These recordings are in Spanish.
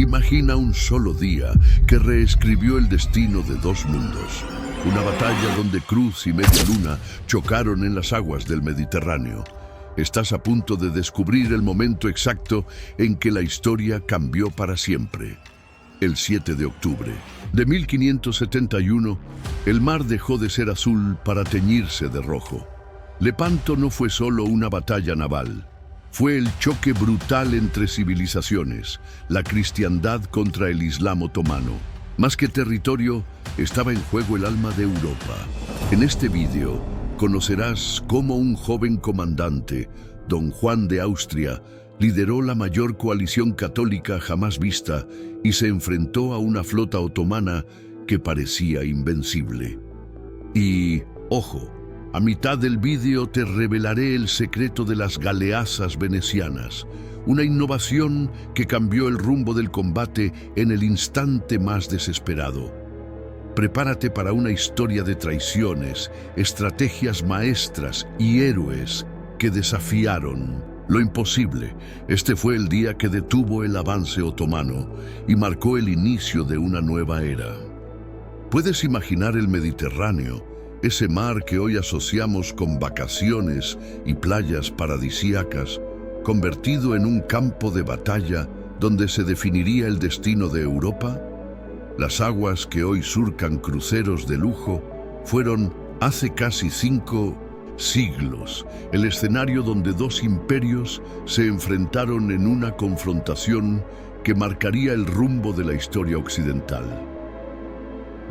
Imagina un solo día que reescribió el destino de dos mundos. Una batalla donde Cruz y Media Luna chocaron en las aguas del Mediterráneo. Estás a punto de descubrir el momento exacto en que la historia cambió para siempre. El 7 de octubre de 1571, el mar dejó de ser azul para teñirse de rojo. Lepanto no fue solo una batalla naval. Fue el choque brutal entre civilizaciones, la cristiandad contra el Islam otomano. Más que territorio, estaba en juego el alma de Europa. En este vídeo conocerás cómo un joven comandante, Don Juan de Austria, lideró la mayor coalición católica jamás vista y se enfrentó a una flota otomana que parecía invencible. Y, ojo, a mitad del vídeo te revelaré el secreto de las galeazas venecianas, una innovación que cambió el rumbo del combate en el instante más desesperado. Prepárate para una historia de traiciones, estrategias maestras y héroes que desafiaron lo imposible. Este fue el día que detuvo el avance otomano y marcó el inicio de una nueva era. ¿Puedes imaginar el Mediterráneo? Ese mar que hoy asociamos con vacaciones y playas paradisíacas, convertido en un campo de batalla donde se definiría el destino de Europa. Las aguas que hoy surcan cruceros de lujo fueron, hace casi 5 siglos, el escenario donde dos imperios se enfrentaron en una confrontación que marcaría el rumbo de la historia occidental.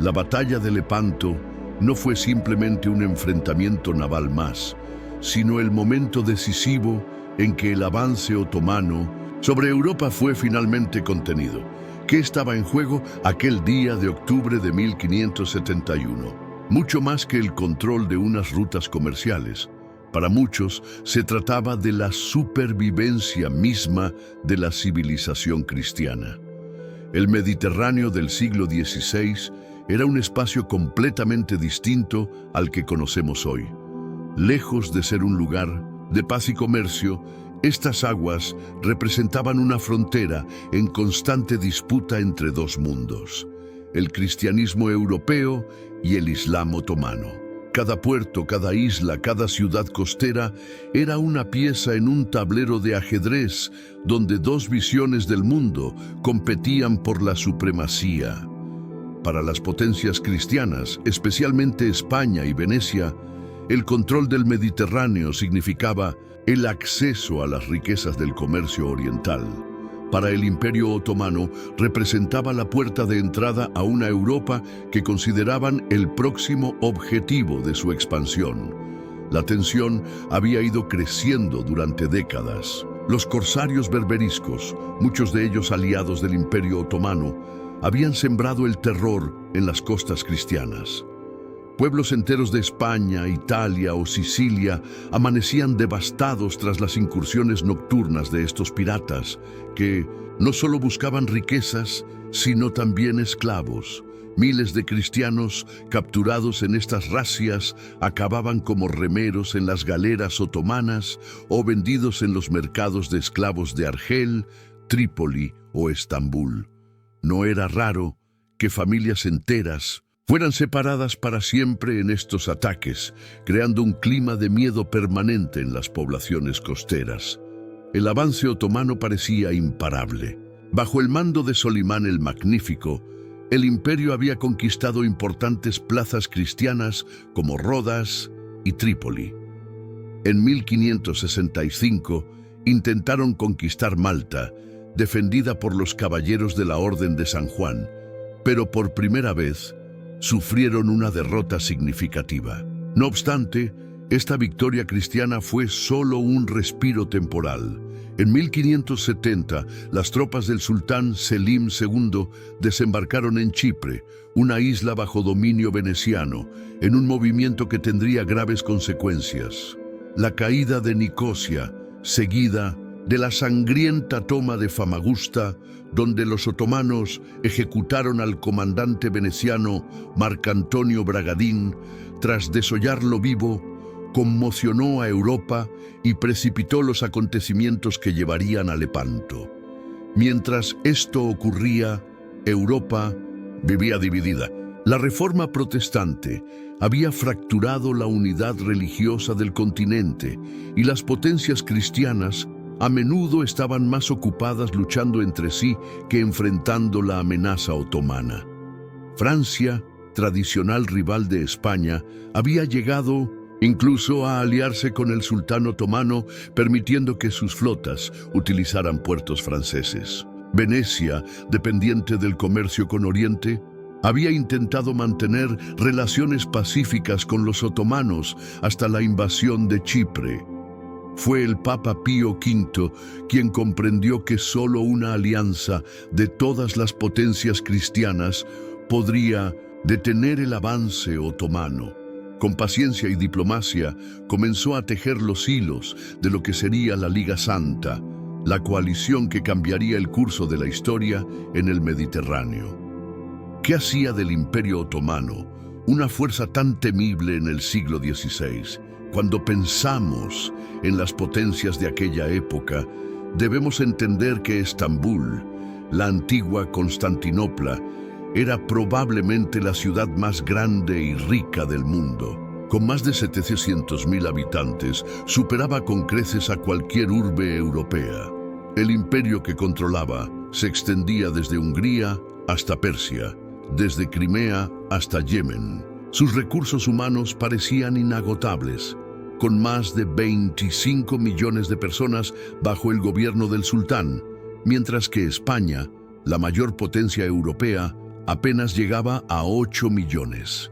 La batalla de Lepanto no fue simplemente un enfrentamiento naval más, sino el momento decisivo en que el avance otomano sobre Europa fue finalmente contenido. ¿Qué estaba en juego aquel día de octubre de 1571? Mucho más que el control de unas rutas comerciales. Para muchos se trataba de la supervivencia misma de la civilización cristiana. El Mediterráneo del siglo XVI era un espacio completamente distinto al que conocemos hoy. Lejos de ser un lugar de paz y comercio, estas aguas representaban una frontera en constante disputa entre dos mundos: el cristianismo europeo y el Islam otomano. Cada puerto, cada isla, cada ciudad costera era una pieza en un tablero de ajedrez donde dos visiones del mundo competían por la supremacía. Para las potencias cristianas, especialmente España y Venecia, el control del Mediterráneo significaba el acceso a las riquezas del comercio oriental. Para el Imperio Otomano, representaba la puerta de entrada a una Europa que consideraban el próximo objetivo de su expansión. La tensión había ido creciendo durante décadas. Los corsarios berberiscos, muchos de ellos aliados del Imperio Otomano, habían sembrado el terror en las costas cristianas. Pueblos enteros de España, Italia o Sicilia amanecían devastados tras las incursiones nocturnas de estos piratas, que no solo buscaban riquezas, sino también esclavos. Miles de cristianos capturados en estas razias acababan como remeros en las galeras otomanas o vendidos en los mercados de esclavos de Argel, Trípoli o Estambul. No era raro que familias enteras fueran separadas para siempre en estos ataques, creando un clima de miedo permanente en las poblaciones costeras. El avance otomano parecía imparable. Bajo el mando de Solimán el Magnífico, el imperio había conquistado importantes plazas cristianas como Rodas y Trípoli. En 1565 intentaron conquistar Malta, defendida por los caballeros de la Orden de San Juan, pero por primera vez sufrieron una derrota significativa. No obstante, esta victoria cristiana fue solo un respiro temporal. En 1570, las tropas del sultán Selim II desembarcaron en Chipre, una isla bajo dominio veneciano, en un movimiento que tendría graves consecuencias. La caída de Nicosia, seguida de la sangrienta toma de Famagusta, donde los otomanos ejecutaron al comandante veneciano Marcantonio Bragadín, tras desollarlo vivo, conmocionó a Europa y precipitó los acontecimientos que llevarían a Lepanto. Mientras esto ocurría, Europa vivía dividida. La Reforma protestante había fracturado la unidad religiosa del continente y las potencias cristianas a menudo estaban más ocupadas luchando entre sí que enfrentando la amenaza otomana. Francia, tradicional rival de España, había llegado incluso a aliarse con el sultán otomano, permitiendo que sus flotas utilizaran puertos franceses. Venecia, dependiente del comercio con Oriente, había intentado mantener relaciones pacíficas con los otomanos hasta la invasión de Chipre. Fue el Papa Pío V quien comprendió que solo una alianza de todas las potencias cristianas podría detener el avance otomano. Con paciencia y diplomacia comenzó a tejer los hilos de lo que sería la Liga Santa, la coalición que cambiaría el curso de la historia en el Mediterráneo. ¿Qué hacía del Imperio Otomano una fuerza tan temible en el siglo XVI? Cuando pensamos en las potencias de aquella época, debemos entender que Estambul, la antigua Constantinopla, era probablemente la ciudad más grande y rica del mundo. Con más de 700.000 habitantes, superaba con creces a cualquier urbe europea. El imperio que controlaba se extendía desde Hungría hasta Persia, desde Crimea hasta Yemen. Sus recursos humanos parecían inagotables, con más de 25 millones de personas bajo el gobierno del sultán, mientras que España, la mayor potencia europea, apenas llegaba a 8 millones.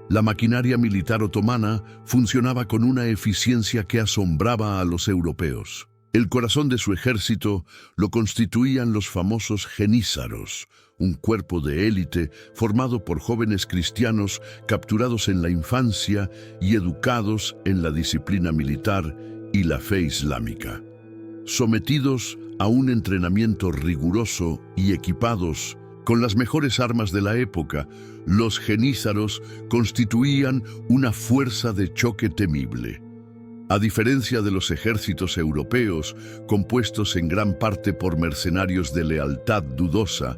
La maquinaria militar otomana funcionaba con una eficiencia que asombraba a los europeos. El corazón de su ejército lo constituían los famosos genízaros, un cuerpo de élite formado por jóvenes cristianos capturados en la infancia y educados en la disciplina militar y la fe islámica. Sometidos a un entrenamiento riguroso y equipados con las mejores armas de la época, los genízaros constituían una fuerza de choque temible. A diferencia de los ejércitos europeos, compuestos en gran parte por mercenarios de lealtad dudosa,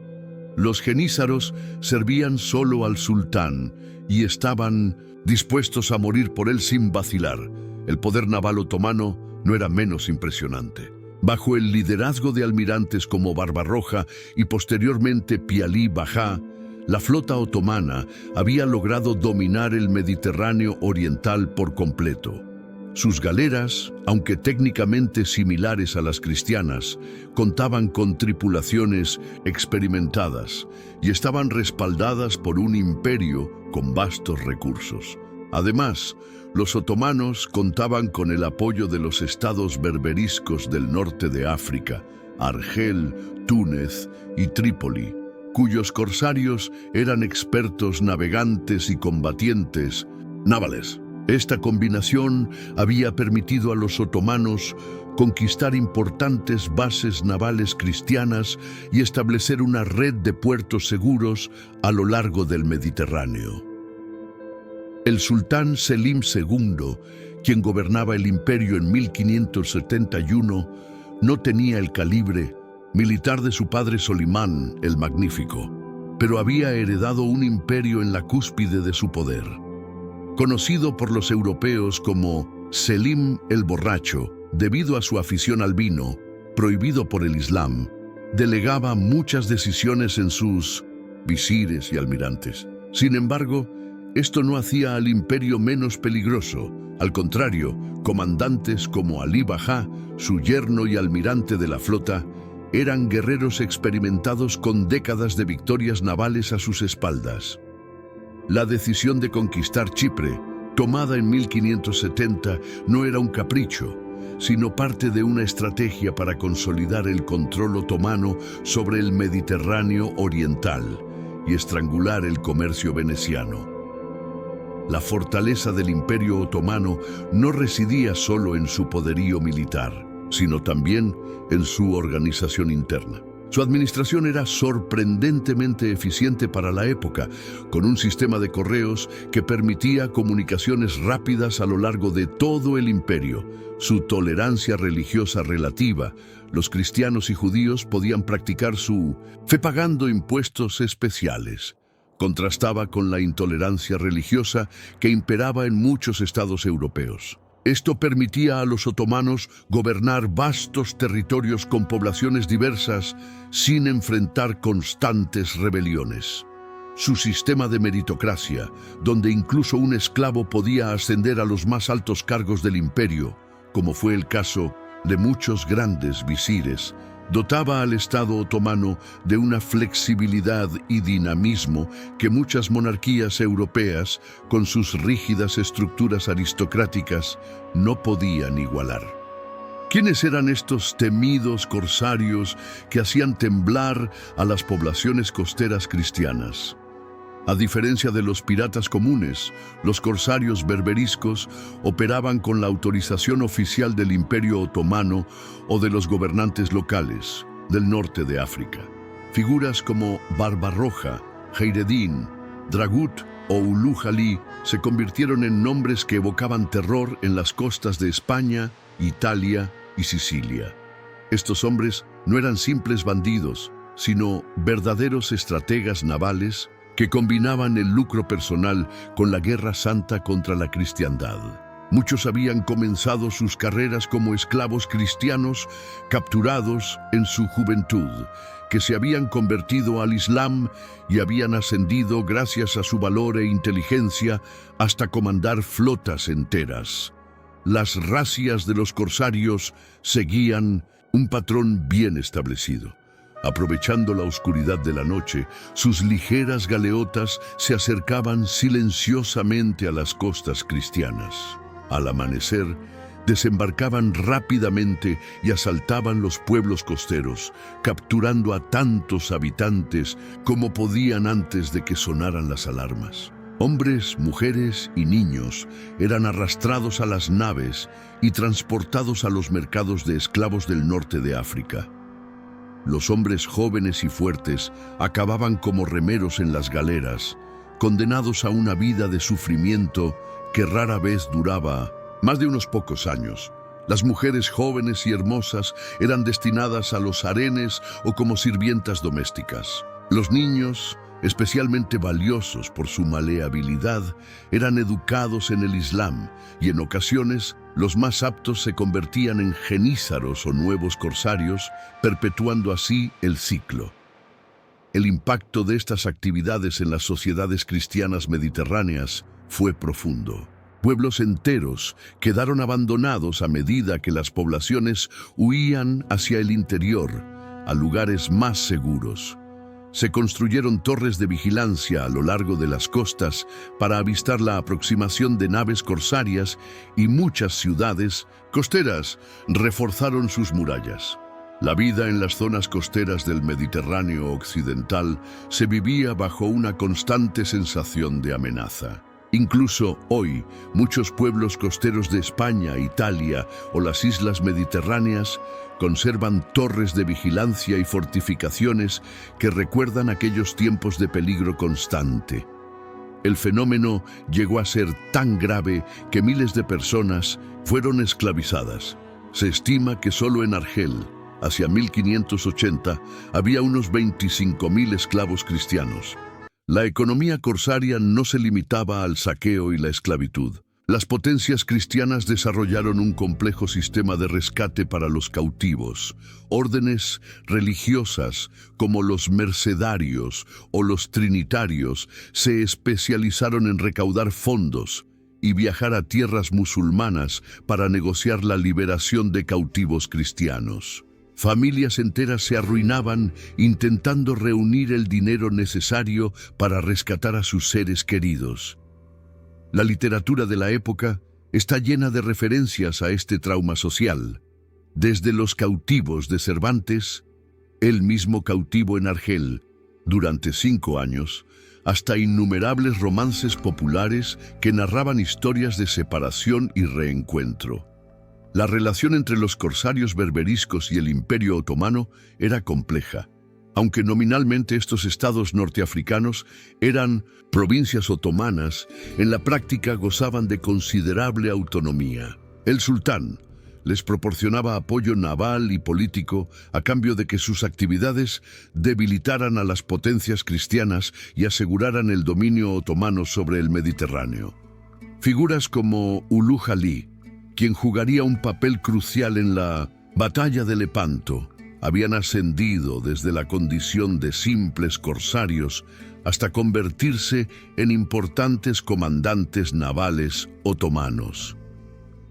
los genízaros servían solo al sultán y estaban dispuestos a morir por él sin vacilar. El poder naval otomano no era menos impresionante. Bajo el liderazgo de almirantes como Barbarroja y posteriormente Pialí Bajá, la flota otomana había logrado dominar el Mediterráneo oriental por completo. Sus galeras, aunque técnicamente similares a las cristianas, contaban con tripulaciones experimentadas y estaban respaldadas por un imperio con vastos recursos. Además, los otomanos contaban con el apoyo de los estados berberiscos del norte de África, Argel, Túnez y Trípoli, cuyos corsarios eran expertos navegantes y combatientes navales. Esta combinación había permitido a los otomanos conquistar importantes bases navales cristianas y establecer una red de puertos seguros a lo largo del Mediterráneo. El sultán Selim II, quien gobernaba el imperio en 1571, no tenía el calibre militar de su padre Solimán el Magnífico, pero había heredado un imperio en la cúspide de su poder. Conocido por los europeos como Selim el Borracho, debido a su afición al vino, prohibido por el Islam, delegaba muchas decisiones en sus visires y almirantes. Sin embargo, esto no hacía al imperio menos peligroso. Al contrario, comandantes como Alí Bajá, su yerno y almirante de la flota, eran guerreros experimentados con décadas de victorias navales a sus espaldas. La decisión de conquistar Chipre, tomada en 1570, no era un capricho, sino parte de una estrategia para consolidar el control otomano sobre el Mediterráneo oriental y estrangular el comercio veneciano. La fortaleza del Imperio Otomano no residía solo en su poderío militar, sino también en su organización interna. Su administración era sorprendentemente eficiente para la época, con un sistema de correos que permitía comunicaciones rápidas a lo largo de todo el imperio. Su tolerancia religiosa relativa, los cristianos y judíos podían practicar su fe pagando impuestos especiales. Contrastaba con la intolerancia religiosa que imperaba en muchos estados europeos. Esto permitía a los otomanos gobernar vastos territorios con poblaciones diversas sin enfrentar constantes rebeliones. Su sistema de meritocracia, donde incluso un esclavo podía ascender a los más altos cargos del imperio, como fue el caso de muchos grandes visires, dotaba al Estado otomano de una flexibilidad y dinamismo que muchas monarquías europeas, con sus rígidas estructuras aristocráticas, no podían igualar. ¿Quiénes eran estos temidos corsarios que hacían temblar a las poblaciones costeras cristianas? A diferencia de los piratas comunes, los corsarios berberiscos operaban con la autorización oficial del Imperio Otomano o de los gobernantes locales del norte de África. Figuras como Barbarroja, Kheireddin, Dragut o Ulu Jalí se convirtieron en nombres que evocaban terror en las costas de España, Italia y Sicilia. Estos hombres no eran simples bandidos, sino verdaderos estrategas navales que combinaban el lucro personal con la guerra santa contra la cristiandad. Muchos habían comenzado sus carreras como esclavos cristianos capturados en su juventud, que se habían convertido al Islam y habían ascendido gracias a su valor e inteligencia hasta comandar flotas enteras. Las razias de los corsarios seguían un patrón bien establecido. Aprovechando la oscuridad de la noche, sus ligeras galeotas se acercaban silenciosamente a las costas cristianas. Al amanecer, desembarcaban rápidamente y asaltaban los pueblos costeros, capturando a tantos habitantes como podían antes de que sonaran las alarmas. Hombres, mujeres y niños eran arrastrados a las naves y transportados a los mercados de esclavos del norte de África. Los hombres jóvenes y fuertes acababan como remeros en las galeras, condenados a una vida de sufrimiento que rara vez duraba más de unos pocos años. Las mujeres jóvenes y hermosas eran destinadas a los harenes o como sirvientas domésticas. Los niños, especialmente valiosos por su maleabilidad, eran educados en el Islam y en ocasiones los más aptos se convertían en genízaros o nuevos corsarios, perpetuando así el ciclo. El impacto de estas actividades en las sociedades cristianas mediterráneas fue profundo. Pueblos enteros quedaron abandonados a medida que las poblaciones huían hacia el interior, a lugares más seguros. Se construyeron torres de vigilancia a lo largo de las costas para avistar la aproximación de naves corsarias y muchas ciudades costeras reforzaron sus murallas. La vida en las zonas costeras del Mediterráneo occidental se vivía bajo una constante sensación de amenaza. Incluso hoy, muchos pueblos costeros de España, Italia o las islas mediterráneas conservan torres de vigilancia y fortificaciones que recuerdan aquellos tiempos de peligro constante. El fenómeno llegó a ser tan grave que miles de personas fueron esclavizadas. Se estima que solo en Argel, hacia 1580, había unos 25.000 esclavos cristianos. La economía corsaria no se limitaba al saqueo y la esclavitud. Las potencias cristianas desarrollaron un complejo sistema de rescate para los cautivos. Órdenes religiosas como los mercedarios o los trinitarios se especializaron en recaudar fondos y viajar a tierras musulmanas para negociar la liberación de cautivos cristianos. Familias enteras se arruinaban intentando reunir el dinero necesario para rescatar a sus seres queridos. La literatura de la época está llena de referencias a este trauma social. Desde Los cautivos de Cervantes, él mismo cautivo en Argel, durante 5 años, hasta innumerables romances populares que narraban historias de separación y reencuentro. La relación entre los corsarios berberiscos y el Imperio Otomano era compleja. Aunque nominalmente estos estados norteafricanos eran provincias otomanas, en la práctica gozaban de considerable autonomía. El sultán les proporcionaba apoyo naval y político a cambio de que sus actividades debilitaran a las potencias cristianas y aseguraran el dominio otomano sobre el Mediterráneo. Figuras como Ulu Jalí, quien jugaría un papel crucial en la Batalla de Lepanto, habían ascendido desde la condición de simples corsarios hasta convertirse en importantes comandantes navales otomanos.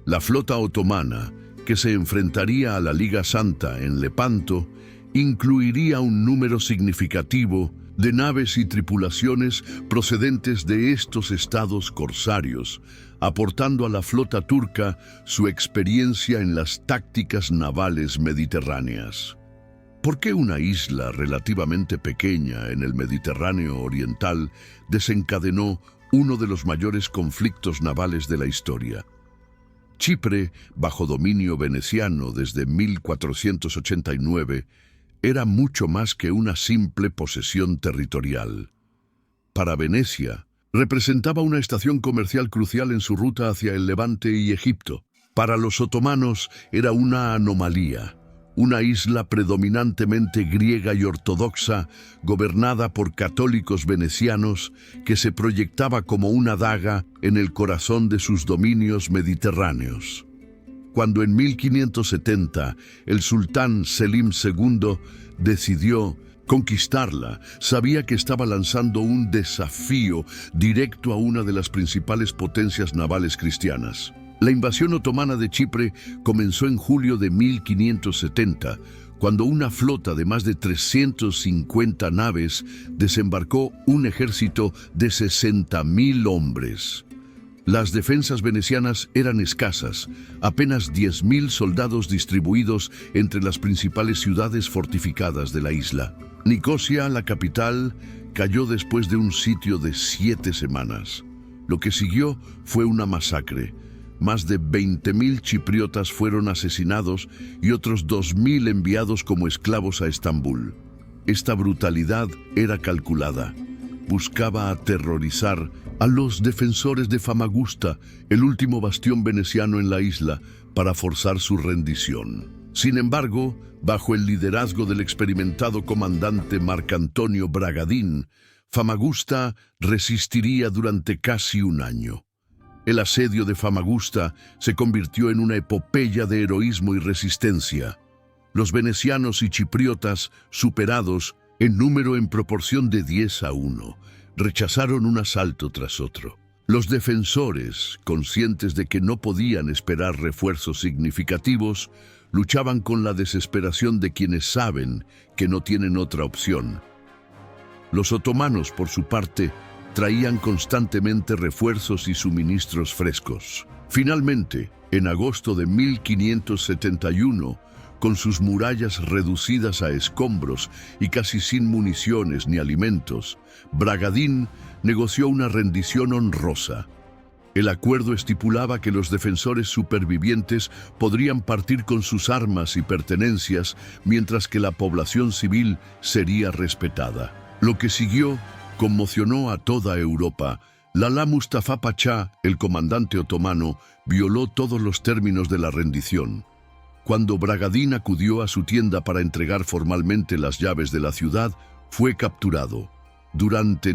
La flota otomana, que se enfrentaría a la Liga Santa en Lepanto, incluiría un número significativo de naves y tripulaciones procedentes de estos estados corsarios, aportando a la flota turca su experiencia en las tácticas navales mediterráneas. ¿Por qué una isla relativamente pequeña en el Mediterráneo oriental desencadenó uno de los mayores conflictos navales de la historia? Chipre, bajo dominio veneciano desde 1489, era mucho más que una simple posesión territorial. Para Venecia, representaba una estación comercial crucial en su ruta hacia el Levante y Egipto. Para los otomanos era una anomalía. Una isla predominantemente griega y ortodoxa, gobernada por católicos venecianos, que se proyectaba como una daga en el corazón de sus dominios mediterráneos. Cuando en 1570 el sultán Selim II decidió conquistarla, sabía que estaba lanzando un desafío directo a una de las principales potencias navales cristianas. La invasión otomana de Chipre comenzó en julio de 1570, cuando una flota de más de 350 naves desembarcó un ejército de 60.000 hombres. Las defensas venecianas eran escasas, apenas 10.000 soldados distribuidos entre las principales ciudades fortificadas de la isla. Nicosia, la capital, cayó después de un sitio de 7 semanas. Lo que siguió fue una masacre. Más de 20.000 chipriotas fueron asesinados y otros 2.000 enviados como esclavos a Estambul. Esta brutalidad era calculada. Buscaba aterrorizar a los defensores de Famagusta, el último bastión veneciano en la isla, para forzar su rendición. Sin embargo, bajo el liderazgo del experimentado comandante Marcantonio Bragadín, Famagusta resistiría durante casi un año. El asedio de Famagusta se convirtió en una epopeya de heroísmo y resistencia. Los venecianos y chipriotas, superados en número en proporción de 10-1, rechazaron un asalto tras otro. Los defensores, conscientes de que no podían esperar refuerzos significativos, luchaban con la desesperación de quienes saben que no tienen otra opción. Los otomanos, por su parte, traían constantemente refuerzos y suministros frescos. Finalmente, en agosto de 1571, con sus murallas reducidas a escombros y casi sin municiones ni alimentos, Bragadín negoció una rendición honrosa. El acuerdo estipulaba que los defensores supervivientes podrían partir con sus armas y pertenencias, mientras que la población civil sería respetada. Lo que siguió conmocionó a toda Europa. Lala Mustafa Pachá, el comandante otomano, violó todos los términos de la rendición. Cuando Bragadín acudió a su tienda para entregar formalmente las llaves de la ciudad, fue capturado. Durante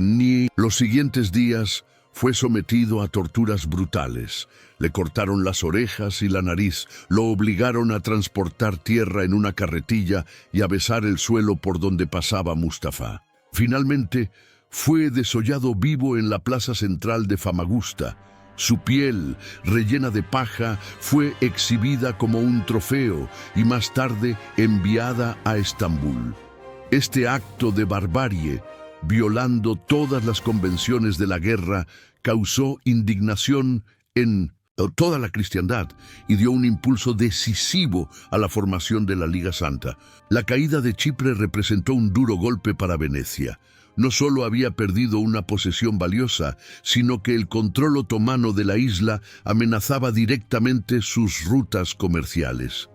los siguientes días, fue sometido a torturas brutales. Le cortaron las orejas y la nariz, lo obligaron a transportar tierra en una carretilla y a besar el suelo por donde pasaba Mustafa. Finalmente, fue desollado vivo en la plaza central de Famagusta. Su piel, rellena de paja, fue exhibida como un trofeo y más tarde enviada a Estambul. Este acto de barbarie, violando todas las convenciones de la guerra, causó indignación en toda la cristiandad y dio un impulso decisivo a la formación de la Liga Santa. La caída de Chipre representó un duro golpe para Venecia. No solo había perdido una posesión valiosa, sino que el control otomano de la isla amenazaba directamente sus rutas comerciales.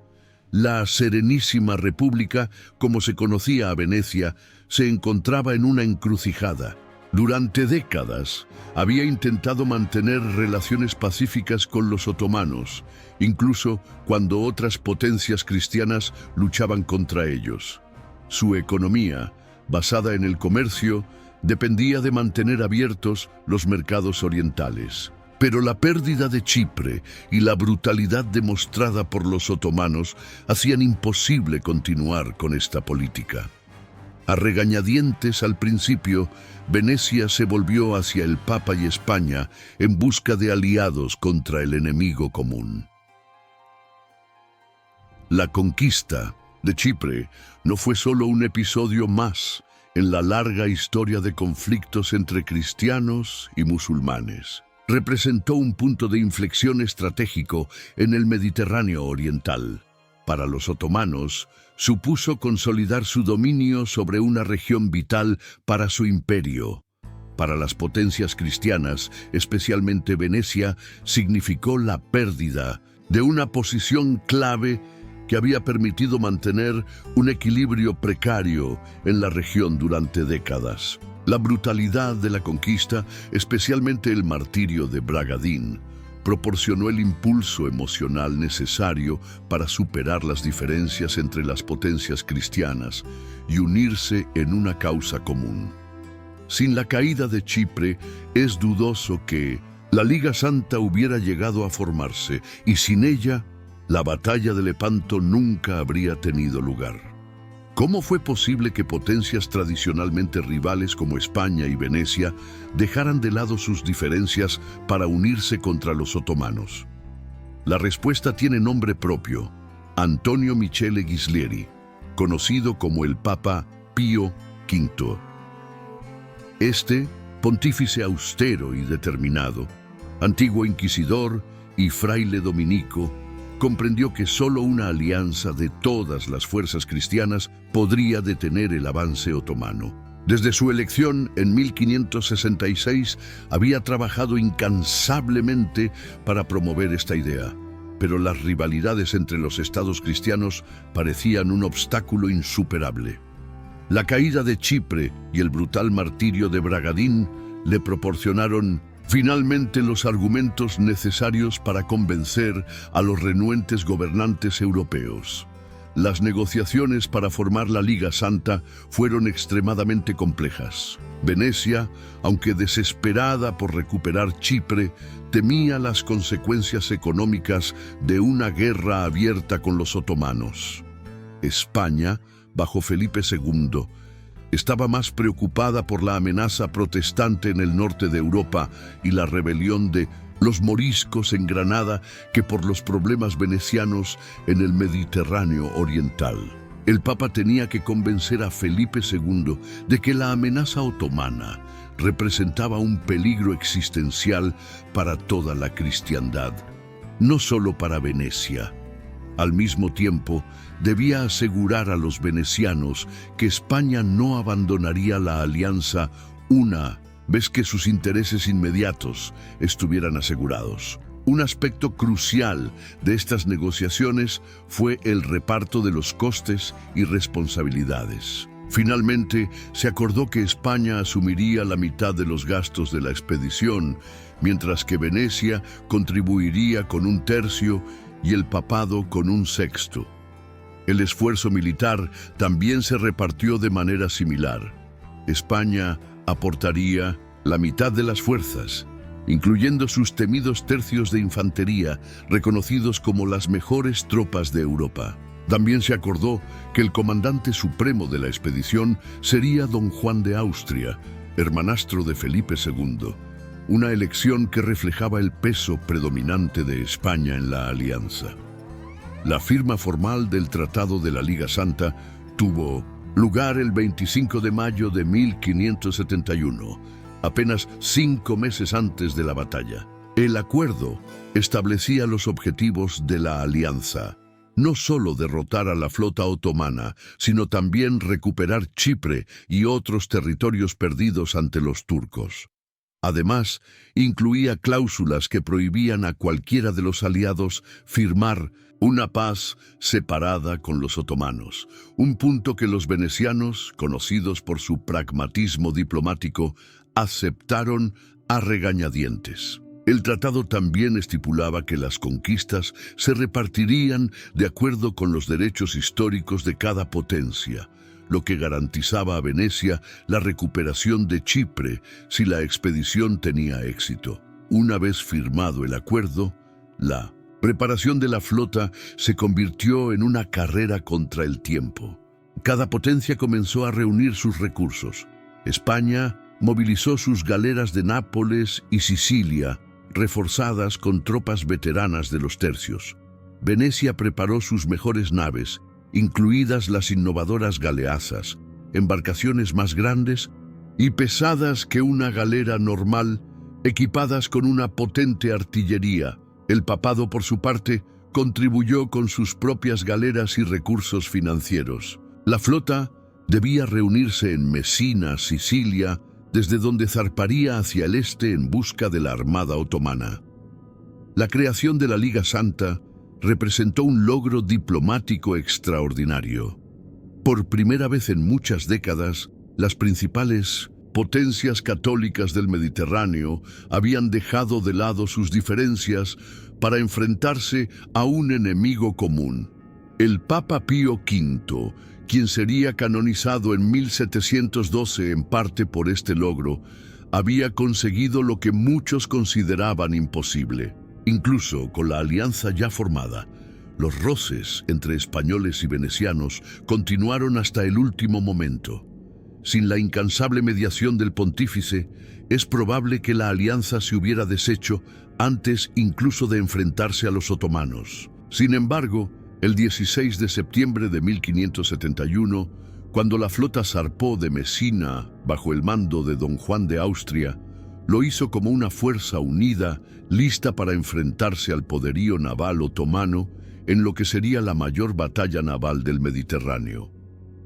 La Serenísima República, como se conocía a Venecia, se encontraba en una encrucijada. Durante décadas había intentado mantener relaciones pacíficas con los otomanos, incluso cuando otras potencias cristianas luchaban contra ellos. Su economía, basada en el comercio, dependía de mantener abiertos los mercados orientales. Pero la pérdida de Chipre y la brutalidad demostrada por los otomanos hacían imposible continuar con esta política. A regañadientes al principio, Venecia se volvió hacia el Papa y España en busca de aliados contra el enemigo común. La conquista de Chipre no fue solo un episodio más en la larga historia de conflictos entre cristianos y musulmanes. Representó un punto de inflexión estratégico en el Mediterráneo oriental. Para los otomanos, supuso consolidar su dominio sobre una región vital para su imperio. Para las potencias cristianas, especialmente Venecia, significó la pérdida de una posición clave que había permitido mantener un equilibrio precario en la región durante décadas. La brutalidad de la conquista, especialmente el martirio de Bragadín, proporcionó el impulso emocional necesario para superar las diferencias entre las potencias cristianas y unirse en una causa común. Sin la caída de Chipre, es dudoso que la Liga Santa hubiera llegado a formarse, y sin ella, la batalla de Lepanto nunca habría tenido lugar. ¿Cómo fue posible que potencias tradicionalmente rivales como España y Venecia dejaran de lado sus diferencias para unirse contra los otomanos? La respuesta tiene nombre propio: Antonio Michele Ghislieri, conocido como el Papa Pío V. Este, pontífice austero y determinado, antiguo inquisidor y fraile dominico, comprendió que solo una alianza de todas las fuerzas cristianas podría detener el avance otomano. Desde su elección en 1566 había trabajado incansablemente para promover esta idea, pero las rivalidades entre los estados cristianos parecían un obstáculo insuperable. La caída de Chipre y el brutal martirio de Bragadín le proporcionaron finalmente los argumentos necesarios para convencer a los renuentes gobernantes europeos. Las negociaciones para formar la Liga Santa fueron extremadamente complejas. Venecia, aunque desesperada por recuperar Chipre, temía las consecuencias económicas de una guerra abierta con los otomanos. España, bajo Felipe II, estaba más preocupada por la amenaza protestante en el norte de Europa y la rebelión de los moriscos en Granada que por los problemas venecianos en el Mediterráneo oriental. El Papa tenía que convencer a Felipe II de que la amenaza otomana representaba un peligro existencial para toda la cristiandad, no solo para Venecia. Al mismo tiempo, debía asegurar a los venecianos que España no abandonaría la alianza una vez que sus intereses inmediatos estuvieran asegurados. Un aspecto crucial de estas negociaciones fue el reparto de los costes y responsabilidades. Finalmente, se acordó que España asumiría la mitad de los gastos de la expedición, mientras que Venecia contribuiría con 1/3 y el papado con 1/6. El esfuerzo militar también se repartió de manera similar. España aportaría la mitad de las fuerzas, incluyendo sus temidos tercios de infantería, reconocidos como las mejores tropas de Europa. También se acordó que el comandante supremo de la expedición sería don Juan de Austria, hermanastro de Felipe II, una elección que reflejaba el peso predominante de España en la alianza. La firma formal del Tratado de la Liga Santa tuvo lugar el 25 de mayo de 1571, apenas 5 meses antes de la batalla. El acuerdo establecía los objetivos de la alianza: no solo derrotar a la flota otomana, sino también recuperar Chipre y otros territorios perdidos ante los turcos. Además, incluía cláusulas que prohibían a cualquiera de los aliados firmar una paz separada con los otomanos, un punto que los venecianos, conocidos por su pragmatismo diplomático, aceptaron a regañadientes. El tratado también estipulaba que las conquistas se repartirían de acuerdo con los derechos históricos de cada potencia, lo que garantizaba a Venecia la recuperación de Chipre si la expedición tenía éxito. Una vez firmado el acuerdo, la preparación de la flota se convirtió en una carrera contra el tiempo. Cada potencia comenzó a reunir sus recursos. España movilizó sus galeras de Nápoles y Sicilia, reforzadas con tropas veteranas de los tercios. Venecia preparó sus mejores naves, incluidas las innovadoras galeazas, embarcaciones más grandes y pesadas que una galera normal, equipadas con una potente artillería. El papado, por su parte, contribuyó con sus propias galeras y recursos financieros. La flota debía reunirse en Mesina, Sicilia, desde donde zarparía hacia el este en busca de la armada otomana. La creación de la Liga Santa representó un logro diplomático extraordinario. Por primera vez en muchas décadas, las principales potencias católicas del Mediterráneo habían dejado de lado sus diferencias para enfrentarse a un enemigo común. El Papa Pío V, quien sería canonizado en 1712 en parte por este logro, había conseguido lo que muchos consideraban imposible. Incluso con la alianza ya formada, los roces entre españoles y venecianos continuaron hasta el último momento. Sin la incansable mediación del pontífice, es probable que la alianza se hubiera deshecho antes incluso de enfrentarse a los otomanos. Sin embargo, el 16 de septiembre de 1571, cuando la flota zarpó de Mesina bajo el mando de Don Juan de Austria, lo hizo como una fuerza unida, lista para enfrentarse al poderío naval otomano en lo que sería la mayor batalla naval del Mediterráneo.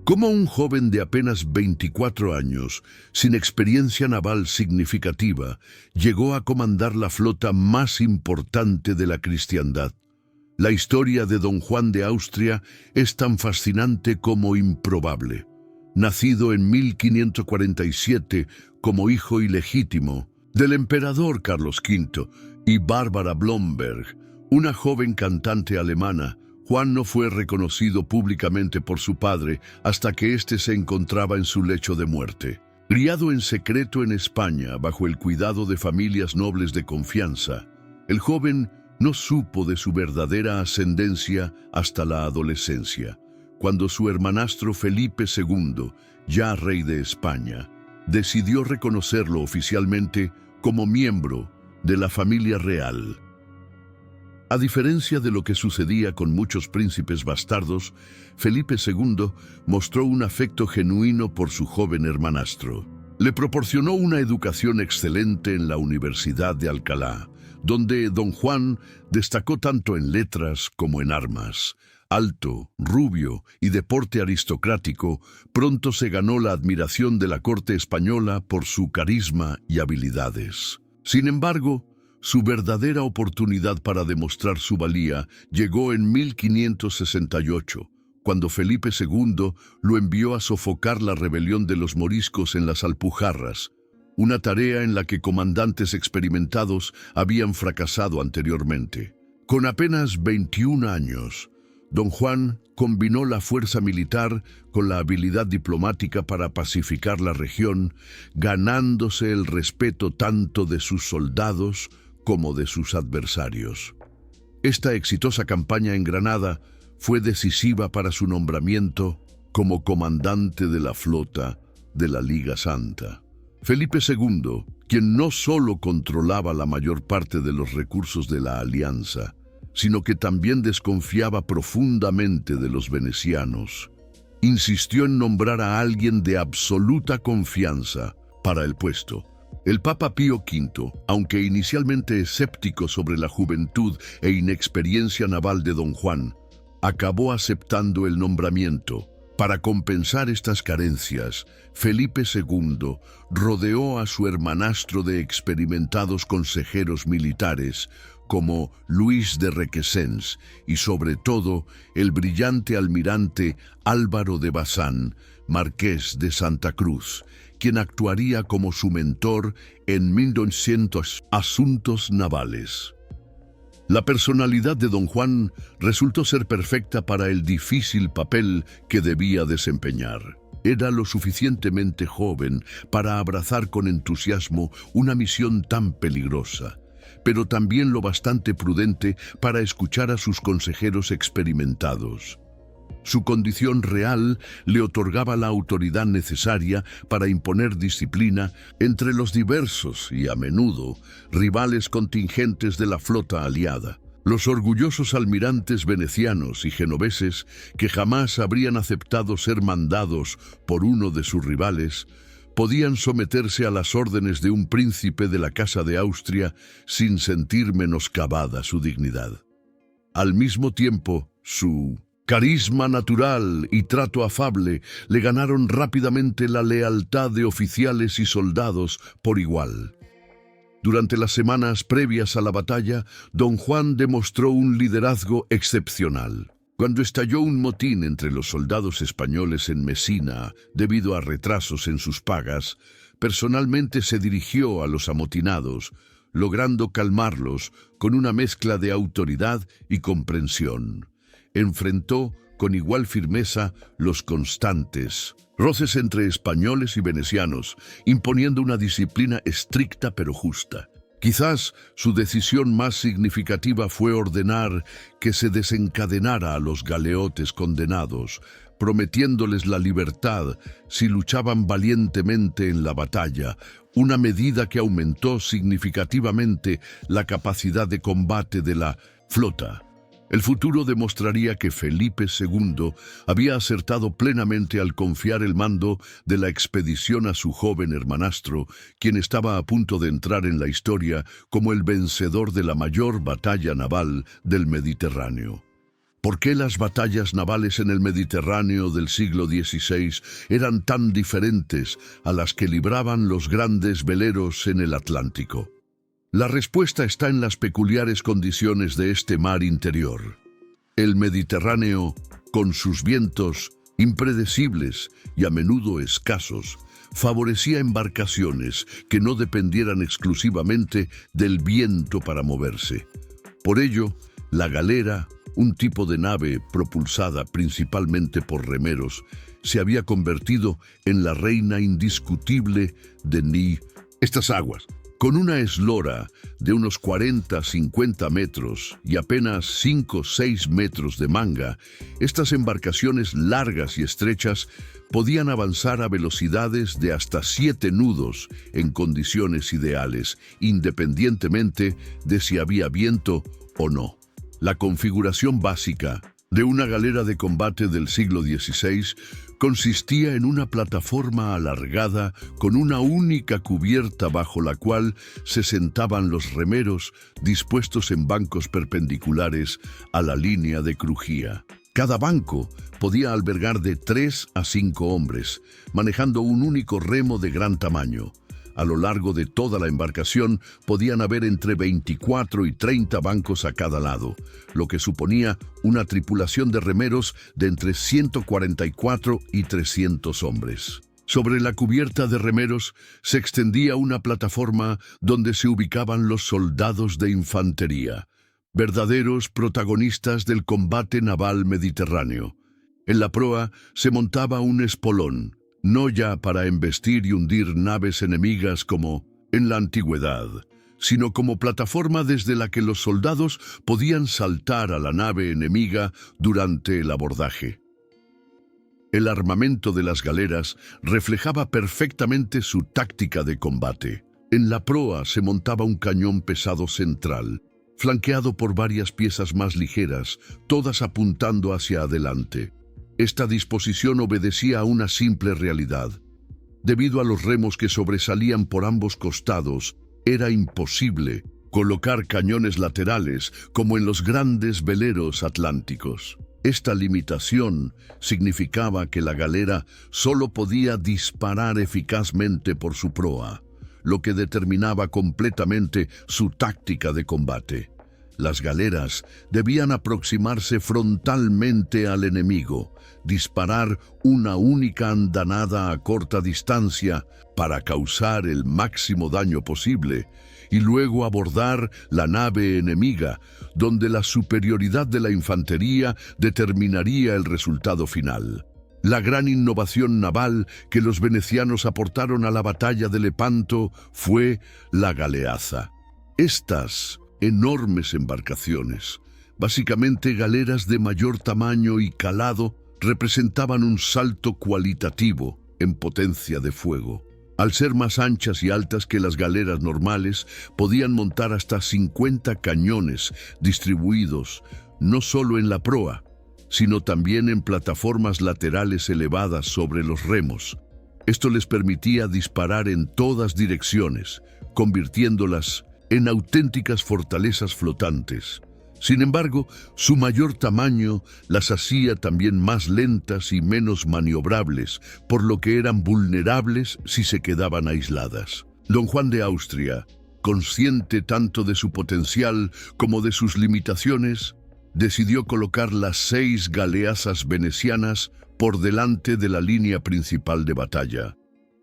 Como un joven de apenas 24 años, sin experiencia naval significativa, llegó a comandar la flota más importante de la cristiandad. La historia de Don Juan de Austria es tan fascinante como improbable. Nacido en 1547 como hijo ilegítimo del emperador Carlos V y Bárbara Blomberg, una joven cantante alemana, Juan no fue reconocido públicamente por su padre hasta que éste se encontraba en su lecho de muerte. Criado en secreto en España bajo el cuidado de familias nobles de confianza, el joven no supo de su verdadera ascendencia hasta la adolescencia, cuando su hermanastro Felipe II, ya rey de España, decidió reconocerlo oficialmente como miembro de la familia real. A diferencia de lo que sucedía con muchos príncipes bastardos, Felipe II mostró un afecto genuino por su joven hermanastro. Le proporcionó una educación excelente en la Universidad de Alcalá, donde Don Juan destacó tanto en letras como en armas. Alto, rubio y de porte aristocrático, pronto se ganó la admiración de la corte española por su carisma y habilidades. Sin embargo, su verdadera oportunidad para demostrar su valía llegó en 1568, cuando Felipe II lo envió a sofocar la rebelión de los moriscos en las Alpujarras, una tarea en la que comandantes experimentados habían fracasado anteriormente. Con apenas 21 años, Don Juan combinó la fuerza militar con la habilidad diplomática para pacificar la región, ganándose el respeto tanto de sus soldados como de sus adversarios. Esta exitosa campaña en Granada fue decisiva para su nombramiento como comandante de la flota de la Liga Santa. Felipe II, quien no solo controlaba la mayor parte de los recursos de la alianza, sino que también desconfiaba profundamente de los venecianos, insistió en nombrar a alguien de absoluta confianza para el puesto. El Papa Pío V, aunque inicialmente escéptico sobre la juventud e inexperiencia naval de Don Juan, acabó aceptando el nombramiento, Para compensar estas carencias, Felipe II rodeó a su hermanastro de experimentados consejeros militares, como Luis de Requesens y sobre todo el brillante almirante Álvaro de Bazán, marqués de Santa Cruz, quien actuaría como su mentor en 1900 asuntos navales. La personalidad de don Juan resultó ser perfecta para el difícil papel que debía desempeñar. Era lo suficientemente joven para abrazar con entusiasmo una misión tan peligrosa, pero también lo bastante prudente para escuchar a sus consejeros experimentados. Su condición real le otorgaba la autoridad necesaria para imponer disciplina entre los diversos y, a menudo, rivales contingentes de la flota aliada. Los orgullosos almirantes venecianos y genoveses, que jamás habrían aceptado ser mandados por uno de sus rivales, podían someterse a las órdenes de un príncipe de la Casa de Austria sin sentir menoscabada su dignidad. Al mismo tiempo, su carisma natural y trato afable le ganaron rápidamente la lealtad de oficiales y soldados por igual. Durante las semanas previas a la batalla, don Juan demostró un liderazgo excepcional. Cuando estalló un motín entre los soldados españoles en Mesina debido a retrasos en sus pagas, personalmente se dirigió a los amotinados, logrando calmarlos con una mezcla de autoridad y comprensión. Enfrentó con igual firmeza los constantes roces entre españoles y venecianos, imponiendo una disciplina estricta pero justa. Quizás su decisión más significativa fue ordenar que se desencadenara a los galeotes condenados, prometiéndoles la libertad si luchaban valientemente en la batalla, una medida que aumentó significativamente la capacidad de combate de la flota. El futuro demostraría que Felipe II había acertado plenamente al confiar el mando de la expedición a su joven hermanastro, quien estaba a punto de entrar en la historia como el vencedor de la mayor batalla naval del Mediterráneo. ¿Por qué las batallas navales en el Mediterráneo del siglo XVI eran tan diferentes a las que libraban los grandes veleros en el Atlántico? La respuesta está en las peculiares condiciones de este mar interior. El Mediterráneo, con sus vientos impredecibles y a menudo escasos, favorecía embarcaciones que no dependieran exclusivamente del viento para moverse. Por ello, la galera, un tipo de nave propulsada principalmente por remeros, se había convertido en la reina indiscutible de estas aguas. Con una eslora de unos 40-50 metros y apenas 5-6 metros de manga, estas embarcaciones largas y estrechas podían avanzar a velocidades de hasta 7 nudos en condiciones ideales, independientemente de si había viento o no. La configuración básica de una galera de combate del siglo XVI consistía en una plataforma alargada con una única cubierta bajo la cual se sentaban los remeros dispuestos en bancos perpendiculares a la línea de crujía. Cada banco podía albergar de 3 a 5 hombres, manejando un único remo de gran tamaño. A lo largo de toda la embarcación podían haber entre 24 y 30 bancos a cada lado, lo que suponía una tripulación de remeros de entre 144 y 300 hombres. Sobre la cubierta de remeros se extendía una plataforma donde se ubicaban los soldados de infantería, verdaderos protagonistas del combate naval mediterráneo. En la proa se montaba un espolón, no ya para embestir y hundir naves enemigas como en la antigüedad, sino como plataforma desde la que los soldados podían saltar a la nave enemiga durante el abordaje. El armamento de las galeras reflejaba perfectamente su táctica de combate. En la proa se montaba un cañón pesado central, flanqueado por varias piezas más ligeras, todas apuntando hacia adelante. Esta disposición obedecía a una simple realidad. Debido a los remos que sobresalían por ambos costados, era imposible colocar cañones laterales como en los grandes veleros atlánticos. Esta limitación significaba que la galera solo podía disparar eficazmente por su proa, lo que determinaba completamente su táctica de combate. Las galeras debían aproximarse frontalmente al enemigo, disparar una única andanada a corta distancia para causar el máximo daño posible, y luego abordar la nave enemiga, donde la superioridad de la infantería determinaría el resultado final. La gran innovación naval que los venecianos aportaron a la batalla de Lepanto fue la galeaza. Estas enormes embarcaciones, básicamente galeras de mayor tamaño y calado, representaban un salto cualitativo en potencia de fuego. Al ser más anchas y altas que las galeras normales, podían montar hasta 50 cañones distribuidos no solo en la proa, sino también en plataformas laterales elevadas sobre los remos. Esto les permitía disparar en todas direcciones, convirtiéndolas en auténticas fortalezas flotantes. Sin embargo, su mayor tamaño las hacía también más lentas y menos maniobrables, por lo que eran vulnerables si se quedaban aisladas. Don Juan de Austria, consciente tanto de su potencial como de sus limitaciones, decidió colocar las 6 galeazas venecianas por delante de la línea principal de batalla,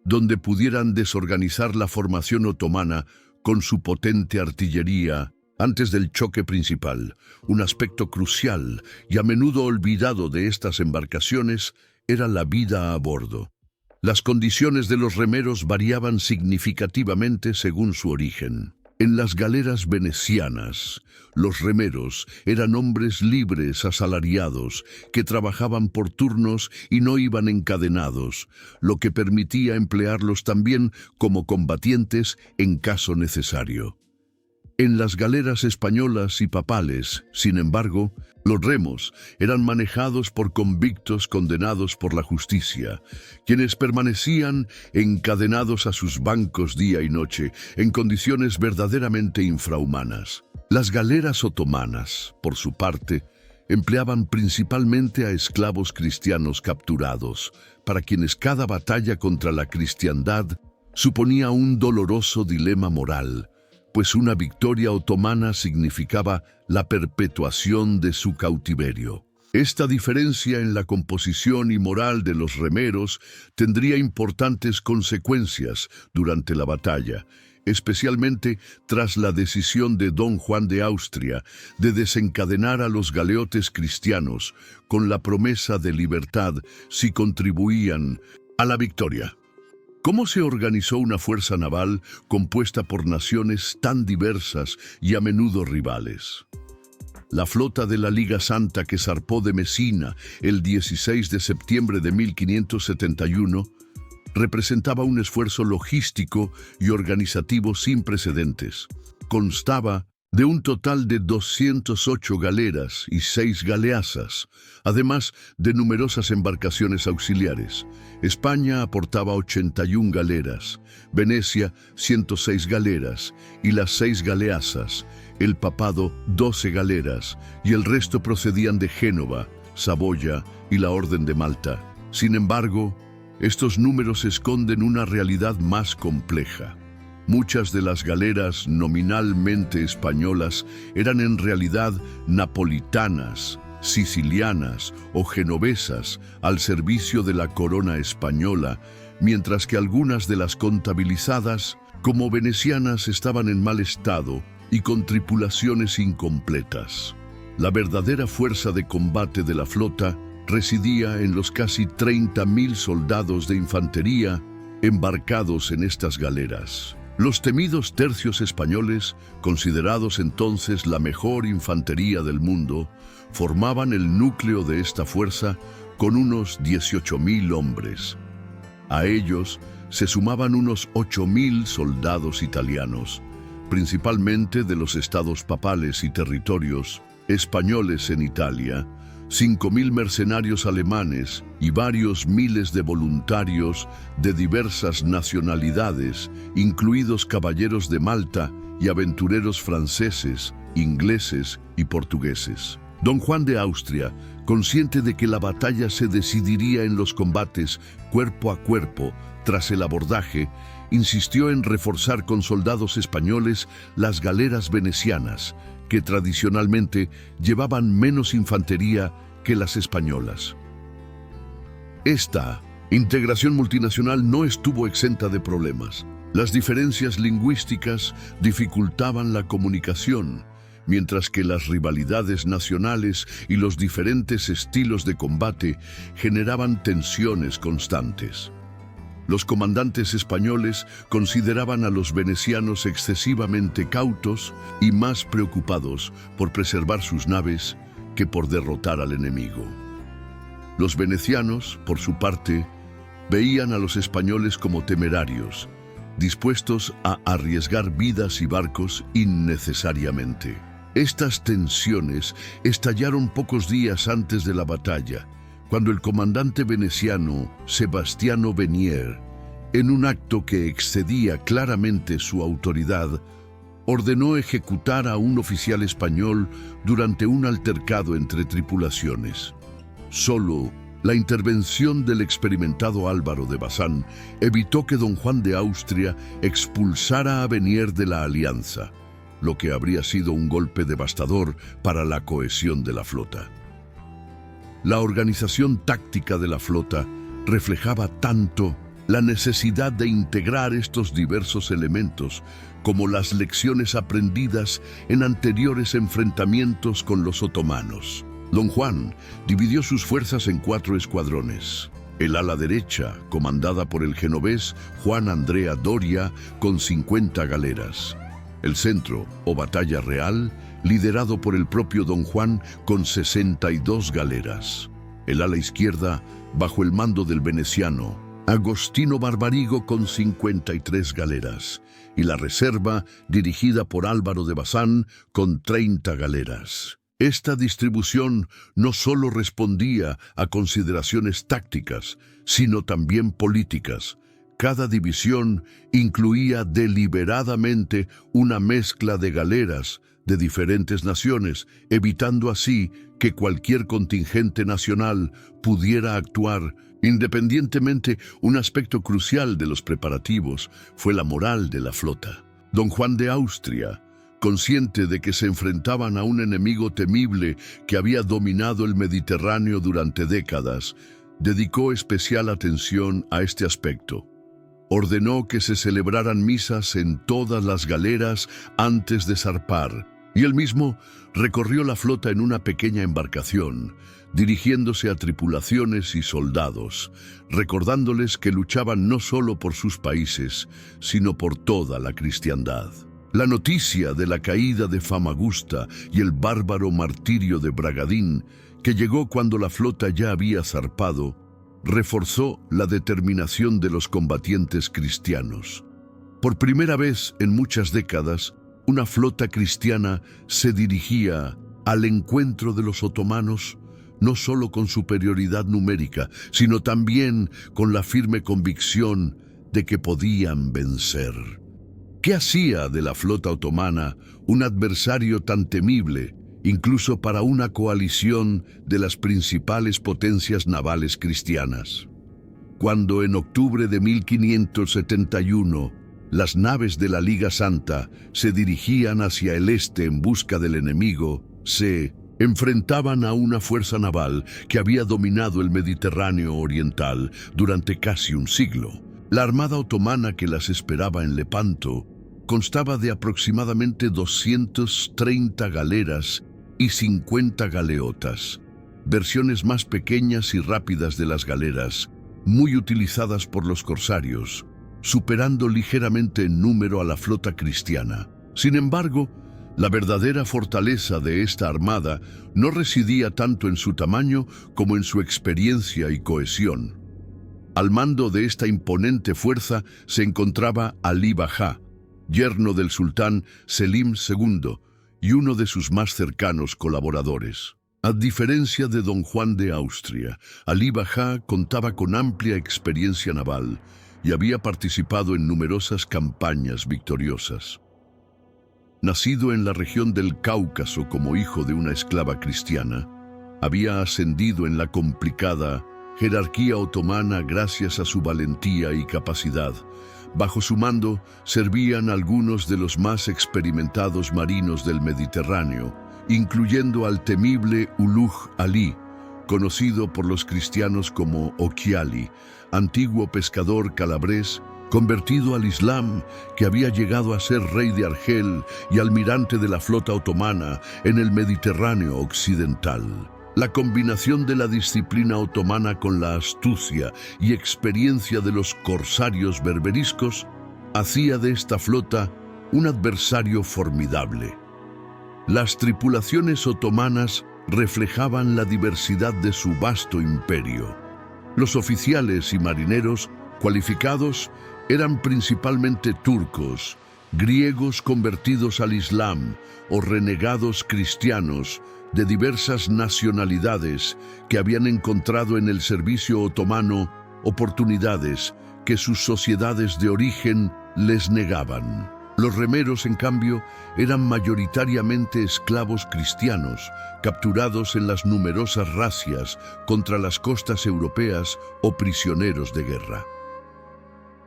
donde pudieran desorganizar la formación otomana con su potente artillería antes del choque principal. Un aspecto crucial y a menudo olvidado de estas embarcaciones era la vida a bordo. Las condiciones de los remeros variaban significativamente según su origen. En las galeras venecianas, los remeros eran hombres libres asalariados que trabajaban por turnos y no iban encadenados, lo que permitía emplearlos también como combatientes en caso necesario. En las galeras españolas y papales, sin embargo, los remos eran manejados por convictos condenados por la justicia, quienes permanecían encadenados a sus bancos día y noche en condiciones verdaderamente infrahumanas. Las galeras otomanas, por su parte, empleaban principalmente a esclavos cristianos capturados, para quienes cada batalla contra la cristiandad suponía un doloroso dilema moral, pues una victoria otomana significaba la perpetuación de su cautiverio. Esta diferencia en la composición y moral de los remeros tendría importantes consecuencias durante la batalla, especialmente tras la decisión de Don Juan de Austria de desencadenar a los galeotes cristianos con la promesa de libertad si contribuían a la victoria. ¿Cómo se organizó una fuerza naval compuesta por naciones tan diversas y a menudo rivales? La flota de la Liga Santa que zarpó de Mesina el 16 de septiembre de 1571 representaba un esfuerzo logístico y organizativo sin precedentes. Constaba de un total de 208 galeras y 6 galeazas, además de numerosas embarcaciones auxiliares. España aportaba 81 galeras, Venecia 106 galeras y las 6 galeazas, el papado 12 galeras y el resto procedían de Génova, Saboya y la Orden de Malta. Sin embargo, estos números esconden una realidad más compleja. Muchas de las galeras nominalmente españolas eran en realidad napolitanas, sicilianas o genovesas al servicio de la corona española, mientras que algunas de las contabilizadas como venecianas estaban en mal estado y con tripulaciones incompletas. La verdadera fuerza de combate de la flota residía en los casi 30.000 soldados de infantería embarcados en estas galeras. Los temidos tercios españoles, considerados entonces la mejor infantería del mundo, formaban el núcleo de esta fuerza con unos 18.000 hombres. A ellos se sumaban unos 8.000 soldados italianos, principalmente de los estados papales y territorios españoles en Italia, 5.000 mercenarios alemanes y varios miles de voluntarios de diversas nacionalidades, incluidos caballeros de Malta y aventureros franceses, ingleses y portugueses. Don Juan de Austria, consciente de que la batalla se decidiría en los combates cuerpo a cuerpo tras el abordaje, insistió en reforzar con soldados españoles las galeras venecianas, que tradicionalmente llevaban menos infantería que las españolas. Esta integración multinacional no estuvo exenta de problemas. Las diferencias lingüísticas dificultaban la comunicación, mientras que las rivalidades nacionales y los diferentes estilos de combate generaban tensiones constantes. Los comandantes españoles consideraban a los venecianos excesivamente cautos y más preocupados por preservar sus naves que por derrotar al enemigo. Los venecianos, por su parte, veían a los españoles como temerarios, dispuestos a arriesgar vidas y barcos innecesariamente. Estas tensiones estallaron pocos días antes de la batalla, cuando el comandante veneciano Sebastiano Venier, en un acto que excedía claramente su autoridad, ordenó ejecutar a un oficial español durante un altercado entre tripulaciones. Solo la intervención del experimentado Álvaro de Bazán evitó que don Juan de Austria expulsara a Venier de la alianza, lo que habría sido un golpe devastador para la cohesión de la flota. La organización táctica de la flota reflejaba tanto la necesidad de integrar estos diversos elementos como las lecciones aprendidas en anteriores enfrentamientos con los otomanos. Don Juan dividió sus fuerzas en 4 escuadrones. El ala derecha, comandada por el genovés Juan Andrea Doria, con 50 galeras. El centro, o batalla real, liderado por el propio Don Juan, con 62 galeras. El ala izquierda, bajo el mando del veneciano Agostino Barbarigo, con 53 galeras. Y la reserva, dirigida por Álvaro de Bazán, con 30 galeras. Esta distribución no solo respondía a consideraciones tácticas, sino también políticas. Cada división incluía deliberadamente una mezcla de galeras de diferentes naciones, evitando así que cualquier contingente nacional pudiera actuar independientemente. Un aspecto crucial de los preparativos fue la moral de la flota. Don Juan de Austria, consciente de que se enfrentaban a un enemigo temible que había dominado el Mediterráneo durante décadas, dedicó especial atención a este aspecto. Ordenó que se celebraran misas en todas las galeras antes de zarpar, y él mismo recorrió la flota en una pequeña embarcación, dirigiéndose a tripulaciones y soldados, recordándoles que luchaban no solo por sus países, sino por toda la cristiandad. La noticia de la caída de Famagusta y el bárbaro martirio de Bragadín, que llegó cuando la flota ya había zarpado, reforzó la determinación de los combatientes cristianos. Por primera vez en muchas décadas, una flota cristiana se dirigía al encuentro de los otomanos, no solo con superioridad numérica, sino también con la firme convicción de que podían vencer. ¿Qué hacía de la flota otomana un adversario tan temible, incluso para una coalición de las principales potencias navales cristianas? Cuando en octubre de 1571 las naves de la Liga Santa se dirigían hacia el este en busca del enemigo, se enfrentaban a una fuerza naval que había dominado el Mediterráneo oriental durante casi un siglo. La armada otomana que las esperaba en Lepanto constaba de aproximadamente 230 galeras y 50 galeotas, versiones más pequeñas y rápidas de las galeras, muy utilizadas por los corsarios, superando ligeramente en número a la flota cristiana. Sin embargo, la verdadera fortaleza de esta armada no residía tanto en su tamaño como en su experiencia y cohesión. Al mando de esta imponente fuerza se encontraba Ali Bajá, yerno del sultán Selim II y uno de sus más cercanos colaboradores. A diferencia de don Juan de Austria, Ali Bajá contaba con amplia experiencia naval y había participado en numerosas campañas victoriosas. Nacido en la región del Cáucaso como hijo de una esclava cristiana, había ascendido en la complicada jerarquía otomana gracias a su valentía y capacidad. Bajo su mando servían algunos de los más experimentados marinos del Mediterráneo, incluyendo al temible Uluj Ali, conocido por los cristianos como Ochiali, antiguo pescador calabrés convertido al Islam, que había llegado a ser rey de Argel y almirante de la flota otomana en el Mediterráneo occidental. La combinación de la disciplina otomana con la astucia y experiencia de los corsarios berberiscos hacía de esta flota un adversario formidable. Las tripulaciones otomanas reflejaban la diversidad de su vasto imperio. Los oficiales y marineros cualificados eran principalmente turcos, griegos convertidos al Islam o renegados cristianos de diversas nacionalidades que habían encontrado en el servicio otomano oportunidades que sus sociedades de origen les negaban. Los remeros, en cambio, eran mayoritariamente esclavos cristianos, capturados en las numerosas razias contra las costas europeas o prisioneros de guerra.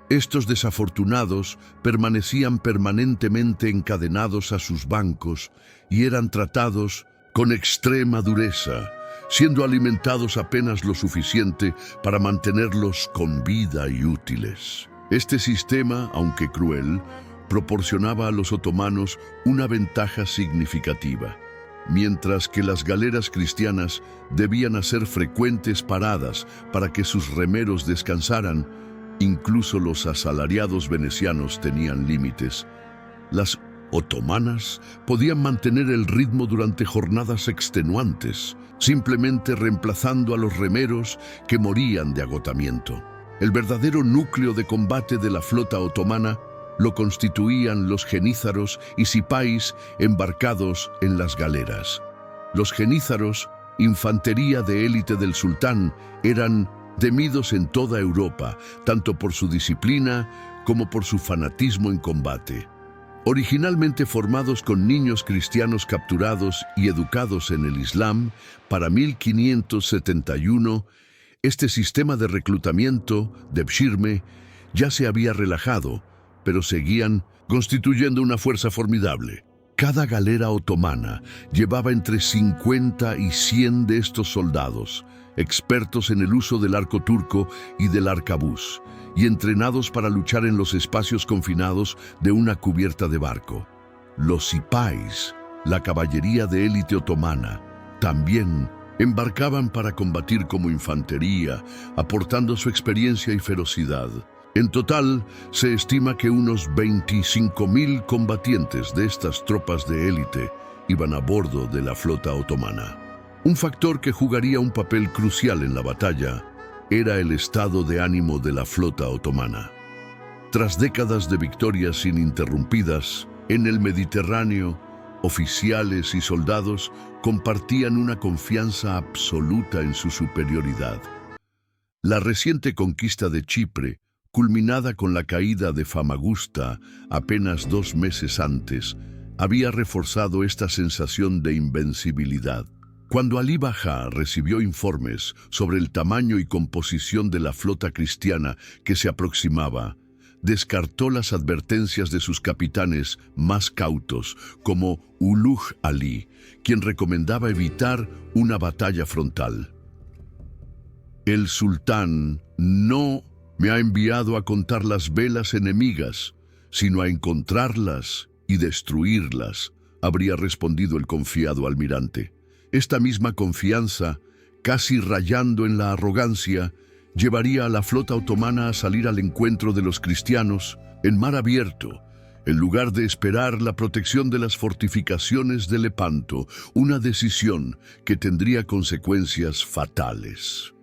Estos desafortunados permanecían permanentemente encadenados a sus bancos y eran tratados con extrema dureza, siendo alimentados apenas lo suficiente para mantenerlos con vida y útiles. Este sistema, aunque cruel, proporcionaba a los otomanos una ventaja significativa. Mientras que las galeras cristianas debían hacer frecuentes paradas para que sus remeros descansaran, incluso los asalariados venecianos tenían límites. Las otomanas podían mantener el ritmo durante jornadas extenuantes, simplemente reemplazando a los remeros que morían de agotamiento. El verdadero núcleo de combate de la flota otomana lo constituían los genízaros y sipáis embarcados en las galeras. Los genízaros, infantería de élite del sultán, eran temidos en toda Europa, tanto por su disciplina como por su fanatismo en combate. Originalmente formados con niños cristianos capturados y educados en el Islam, para 1571, este sistema de reclutamiento de Bshirme ya se había relajado, pero seguían constituyendo una fuerza formidable. Cada galera otomana llevaba entre 50 y 100 de estos soldados, expertos en el uso del arco turco y del arcabuz, y entrenados para luchar en los espacios confinados de una cubierta de barco. Los sipáis, la caballería de élite otomana, también embarcaban para combatir como infantería, aportando su experiencia y ferocidad. En total, se estima que unos 25.000 combatientes de estas tropas de élite iban a bordo de la flota otomana. Un factor que jugaría un papel crucial en la batalla era el estado de ánimo de la flota otomana. Tras décadas de victorias ininterrumpidas, en el Mediterráneo, oficiales y soldados compartían una confianza absoluta en su superioridad. La reciente conquista de Chipre, culminada con la caída de Famagusta apenas 2 meses antes, había reforzado esta sensación de invencibilidad. Cuando Ali Bajá recibió informes sobre el tamaño y composición de la flota cristiana que se aproximaba, descartó las advertencias de sus capitanes más cautos, como Uluj Ali, quien recomendaba evitar una batalla frontal. El sultán no me ha enviado a contar las velas enemigas, sino a encontrarlas y destruirlas, habría respondido el confiado almirante. Esta misma confianza, casi rayando en la arrogancia, llevaría a la flota otomana a salir al encuentro de los cristianos en mar abierto, en lugar de esperar la protección de las fortificaciones de Lepanto, una decisión que tendría consecuencias fatales.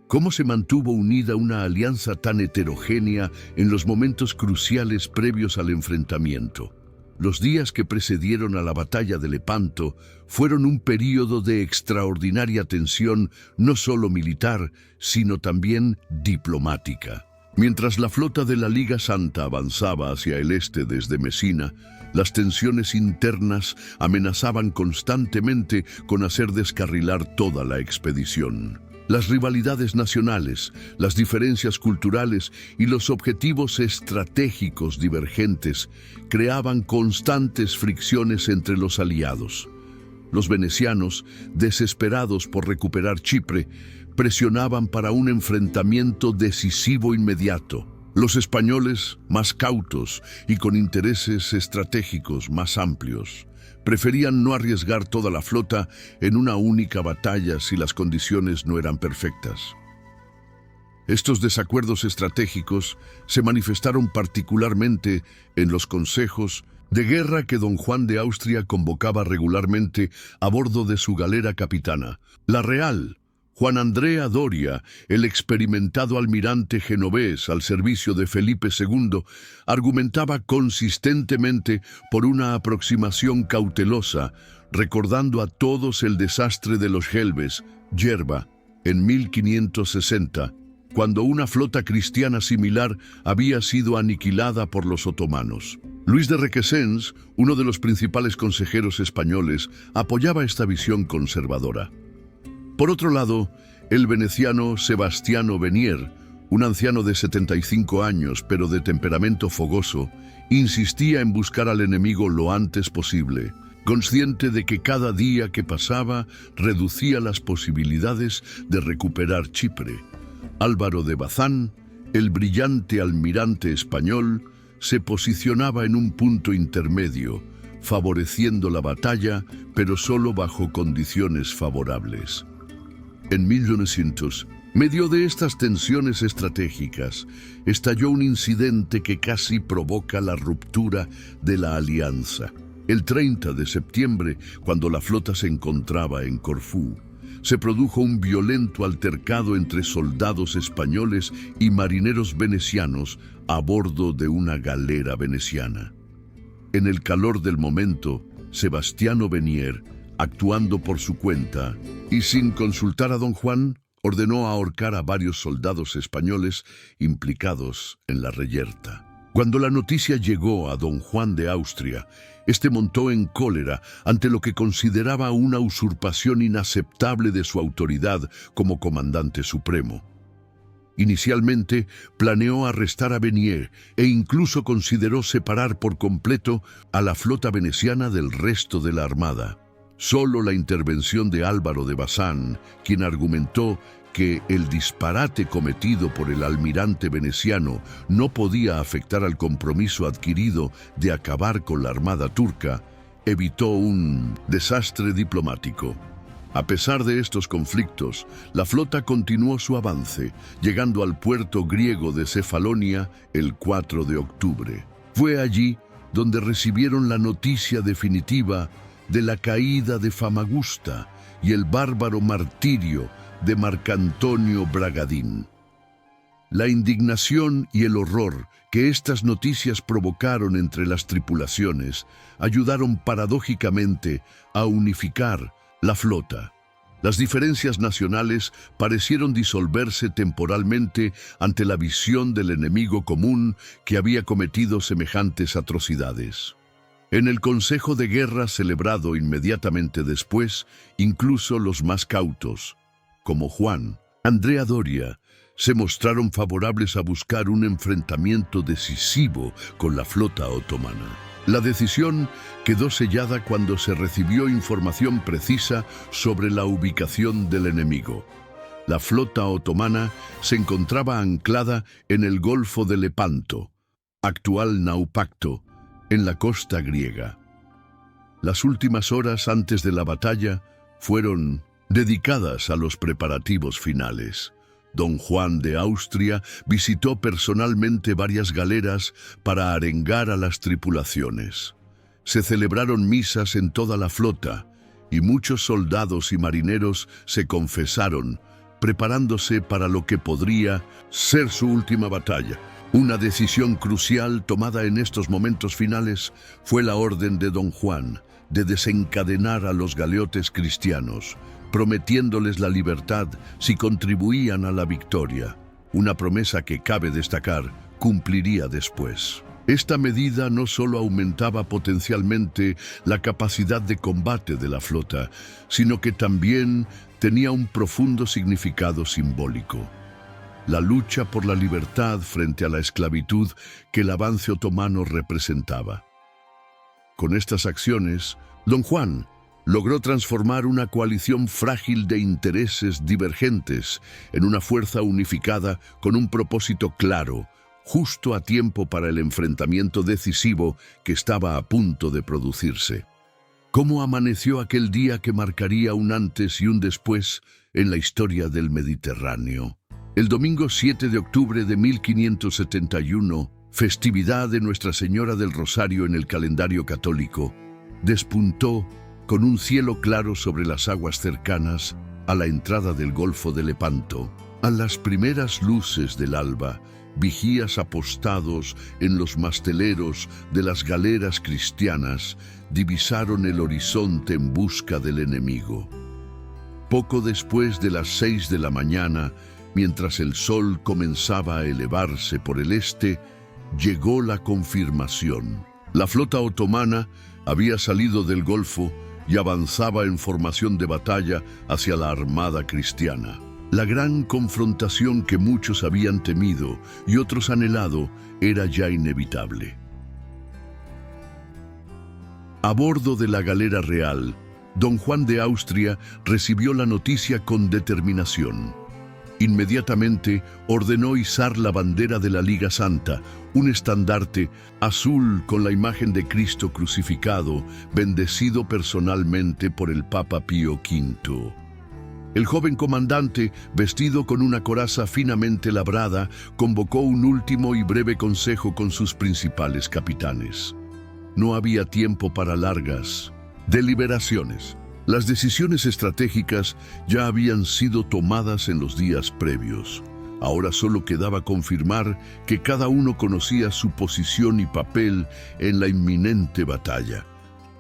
¿Cómo se mantuvo unida una alianza tan heterogénea en los momentos cruciales previos al enfrentamiento? Los días que precedieron a la batalla de Lepanto fueron un período de extraordinaria tensión, no solo militar, sino también diplomática. Mientras la flota de la Liga Santa avanzaba hacia el este desde Mesina, las tensiones internas amenazaban constantemente con hacer descarrilar toda la expedición. Las rivalidades nacionales, las diferencias culturales y los objetivos estratégicos divergentes creaban constantes fricciones entre los aliados. Los venecianos, desesperados por recuperar Chipre, presionaban para un enfrentamiento decisivo inmediato. Los españoles, más cautos y con intereses estratégicos más amplios, preferían no arriesgar toda la flota en una única batalla si las condiciones no eran perfectas. Estos desacuerdos estratégicos se manifestaron particularmente en los consejos de guerra que don Juan de Austria convocaba regularmente a bordo de su galera capitana, la Real. Juan Andrea Doria, el experimentado almirante genovés al servicio de Felipe II, argumentaba consistentemente por una aproximación cautelosa, recordando a todos el desastre de los Gelbes, Yerba, en 1560, cuando una flota cristiana similar había sido aniquilada por los otomanos. Luis de Requesens, uno de los principales consejeros españoles, apoyaba esta visión conservadora. Por otro lado, el veneciano Sebastiano Venier, un anciano de 75 años pero de temperamento fogoso, insistía en buscar al enemigo lo antes posible, consciente de que cada día que pasaba reducía las posibilidades de recuperar Chipre. Álvaro de Bazán, el brillante almirante español, se posicionaba en un punto intermedio, favoreciendo la batalla, pero solo bajo condiciones favorables. En 1900, medio de estas tensiones estratégicas, estalló un incidente que casi provoca la ruptura de la alianza. El 30 de septiembre, cuando la flota se encontraba en Corfú, se produjo un violento altercado entre soldados españoles y marineros venecianos a bordo de una galera veneciana. En el calor del momento, Sebastiano Venier, actuando por su cuenta y sin consultar a don Juan, ordenó ahorcar a varios soldados españoles implicados en la reyerta. Cuando la noticia llegó a don Juan de Austria, este montó en cólera ante lo que consideraba una usurpación inaceptable de su autoridad como comandante supremo. Inicialmente planeó arrestar a Venier e incluso consideró separar por completo a la flota veneciana del resto de la armada. Solo la intervención de Álvaro de Bazán, quien argumentó que el disparate cometido por el almirante veneciano no podía afectar al compromiso adquirido de acabar con la armada turca, evitó un desastre diplomático. A pesar de estos conflictos, la flota continuó su avance, llegando al puerto griego de Cefalonia el 4 de octubre. Fue allí donde recibieron la noticia definitiva de la caída de Famagusta y el bárbaro martirio de Marcantonio Bragadín. La indignación y el horror que estas noticias provocaron entre las tripulaciones ayudaron paradójicamente a unificar la flota. Las diferencias nacionales parecieron disolverse temporalmente ante la visión del enemigo común que había cometido semejantes atrocidades. En el Consejo de Guerra celebrado inmediatamente después, incluso los más cautos, como Juan Andrea Doria, se mostraron favorables a buscar un enfrentamiento decisivo con la flota otomana. La decisión quedó sellada cuando se recibió información precisa sobre la ubicación del enemigo. La flota otomana se encontraba anclada en el Golfo de Lepanto, actual Naupacto, en la costa griega. Las últimas horas antes de la batalla fueron dedicadas a los preparativos finales. Don Juan de Austria visitó personalmente varias galeras para arengar a las tripulaciones. Se celebraron misas en toda la flota y muchos soldados y marineros se confesaron, preparándose para lo que podría ser su última batalla. Una decisión crucial tomada en estos momentos finales fue la orden de don Juan de desencadenar a los galeotes cristianos, prometiéndoles la libertad si contribuían a la victoria. una promesa que, cabe destacar, cumpliría después. Esta medida no solo aumentaba potencialmente la capacidad de combate de la flota, sino que también tenía un profundo significado simbólico: la lucha por la libertad frente a la esclavitud que el avance otomano representaba. Con estas acciones, Don Juan logró transformar una coalición frágil de intereses divergentes en una fuerza unificada con un propósito claro, justo a tiempo para el enfrentamiento decisivo que estaba a punto de producirse. ¿Cómo amaneció aquel día que marcaría un antes y un después en la historia del Mediterráneo? El domingo 7 de octubre de 1571, festividad de Nuestra Señora del Rosario en el calendario católico, despuntó con un cielo claro sobre las aguas cercanas a la entrada del Golfo de Lepanto. A las primeras luces del alba, vigías apostados en los masteleros de las galeras cristianas divisaron el horizonte en busca del enemigo. Poco después de las 6 de la mañana, mientras el sol comenzaba a elevarse por el este, llegó la confirmación. La flota otomana había salido del Golfo y avanzaba en formación de batalla hacia la armada cristiana. La gran confrontación que muchos habían temido y otros anhelado era ya inevitable. A bordo de la galera real, Don Juan de Austria recibió la noticia con determinación. Inmediatamente ordenó izar la bandera de la Liga Santa, un estandarte azul con la imagen de Cristo crucificado, bendecido personalmente por el Papa Pío V. El joven comandante, vestido con una coraza finamente labrada, convocó un último y breve consejo con sus principales capitanes. No había tiempo para largas deliberaciones. Las decisiones estratégicas ya habían sido tomadas en los días previos. Ahora solo quedaba confirmar que cada uno conocía su posición y papel en la inminente batalla.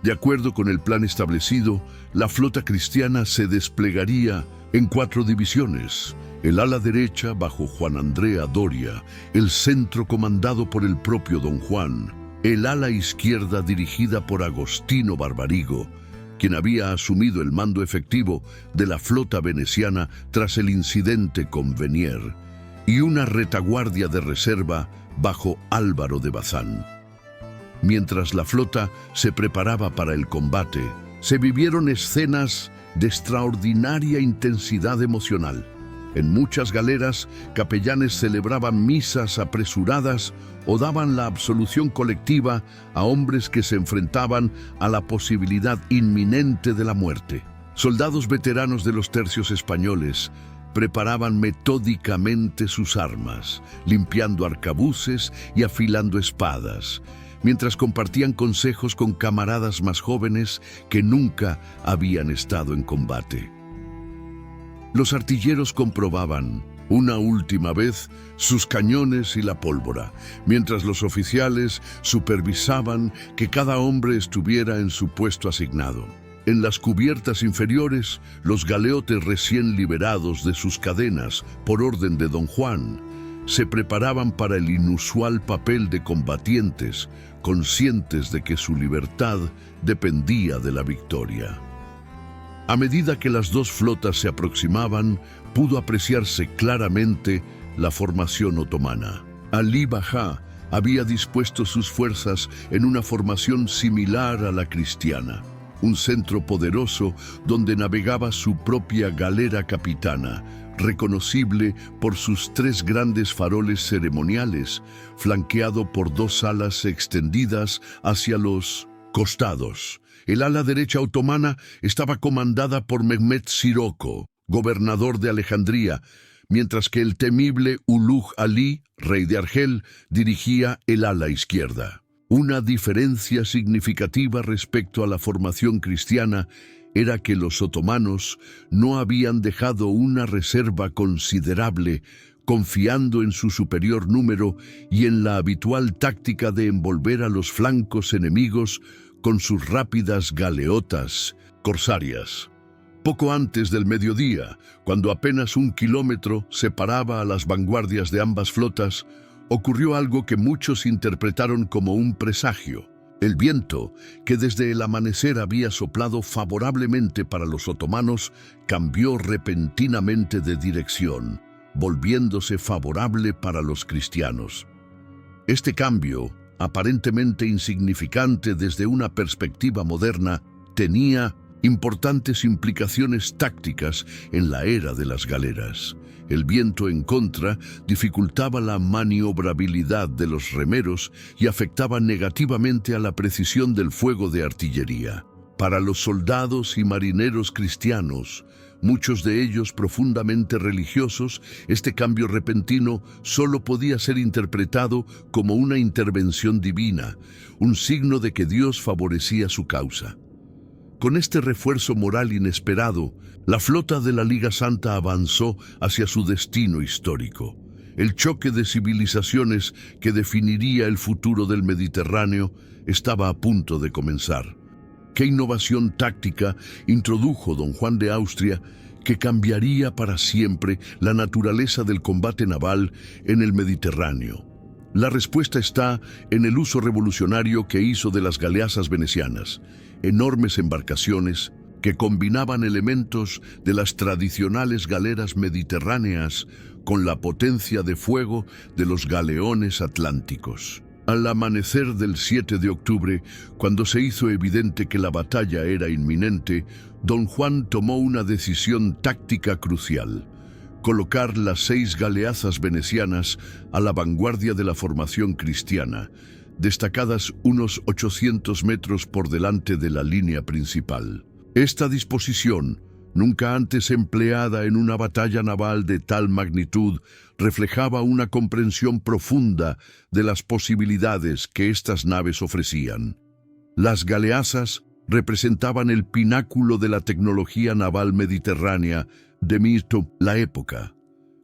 De acuerdo con el plan establecido, la flota cristiana se desplegaría en 4 divisiones: el ala derecha bajo Juan Andrea Doria, el centro comandado por el propio Don Juan, el ala izquierda dirigida por Agostino Barbarigo, quien había asumido el mando efectivo de la flota veneciana tras el incidente con Venier, y una retaguardia de reserva bajo Álvaro de Bazán. Mientras la flota se preparaba para el combate, se vivieron escenas de extraordinaria intensidad emocional. En muchas galeras, capellanes celebraban misas apresuradas o daban la absolución colectiva a hombres que se enfrentaban a la posibilidad inminente de la muerte. Soldados veteranos de los tercios españoles preparaban metódicamente sus armas, limpiando arcabuces y afilando espadas, mientras compartían consejos con camaradas más jóvenes que nunca habían estado en combate. Los artilleros comprobaban una última vez sus cañones y la pólvora, mientras los oficiales supervisaban que cada hombre estuviera en su puesto asignado. En las cubiertas inferiores, los galeotes recién liberados de sus cadenas por orden de Don Juan se preparaban para el inusual papel de combatientes, conscientes de que su libertad dependía de la victoria. A medida que las dos flotas se aproximaban, pudo apreciarse claramente la formación otomana. Ali Bajá había dispuesto sus fuerzas en una formación similar a la cristiana, un centro poderoso donde navegaba su propia galera capitana, reconocible por sus 3 grandes faroles ceremoniales, flanqueado por 2 alas extendidas hacia los costados. El ala derecha otomana estaba comandada por Mehmed Sirocco, gobernador de Alejandría, mientras que el temible Ulugh Ali, rey de Argel, dirigía el ala izquierda. Una diferencia significativa respecto a la formación cristiana era que los otomanos no habían dejado una reserva considerable, confiando en su superior número y en la habitual táctica de envolver a los flancos enemigos con sus rápidas galeotas corsarias. Poco antes del mediodía, cuando apenas 1 kilómetro separaba a las vanguardias de ambas flotas, ocurrió algo que muchos interpretaron como un presagio. El viento, que desde el amanecer había soplado favorablemente para los otomanos, cambió repentinamente de dirección, volviéndose favorable para los cristianos. Este cambio, aparentemente insignificante desde una perspectiva moderna, tenía importantes implicaciones tácticas en la era de las galeras. El viento en contra dificultaba la maniobrabilidad de los remeros y afectaba negativamente a la precisión del fuego de artillería. Para los soldados y marineros cristianos, muchos de ellos profundamente religiosos, este cambio repentino solo podía ser interpretado como una intervención divina, un signo de que Dios favorecía su causa. Con este refuerzo moral inesperado, la flota de la Liga Santa avanzó hacia su destino histórico. El choque de civilizaciones que definiría el futuro del Mediterráneo estaba a punto de comenzar. ¿Qué innovación táctica introdujo don Juan de Austria que cambiaría para siempre la naturaleza del combate naval en el Mediterráneo? La respuesta está en el uso revolucionario que hizo de las galeasas venecianas, enormes embarcaciones que combinaban elementos de las tradicionales galeras mediterráneas con la potencia de fuego de los galeones atlánticos. Al amanecer del 7 de octubre, cuando se hizo evidente que la batalla era inminente, don Juan tomó una decisión táctica crucial: colocar las 6 galeazas venecianas a la vanguardia de la formación cristiana, destacadas unos 800 metros por delante de la línea principal. Esta disposición, nunca antes empleada en una batalla naval de tal magnitud, reflejaba una comprensión profunda de las posibilidades que estas naves ofrecían. Las galeazas representaban el pináculo de la tecnología naval mediterránea de la época.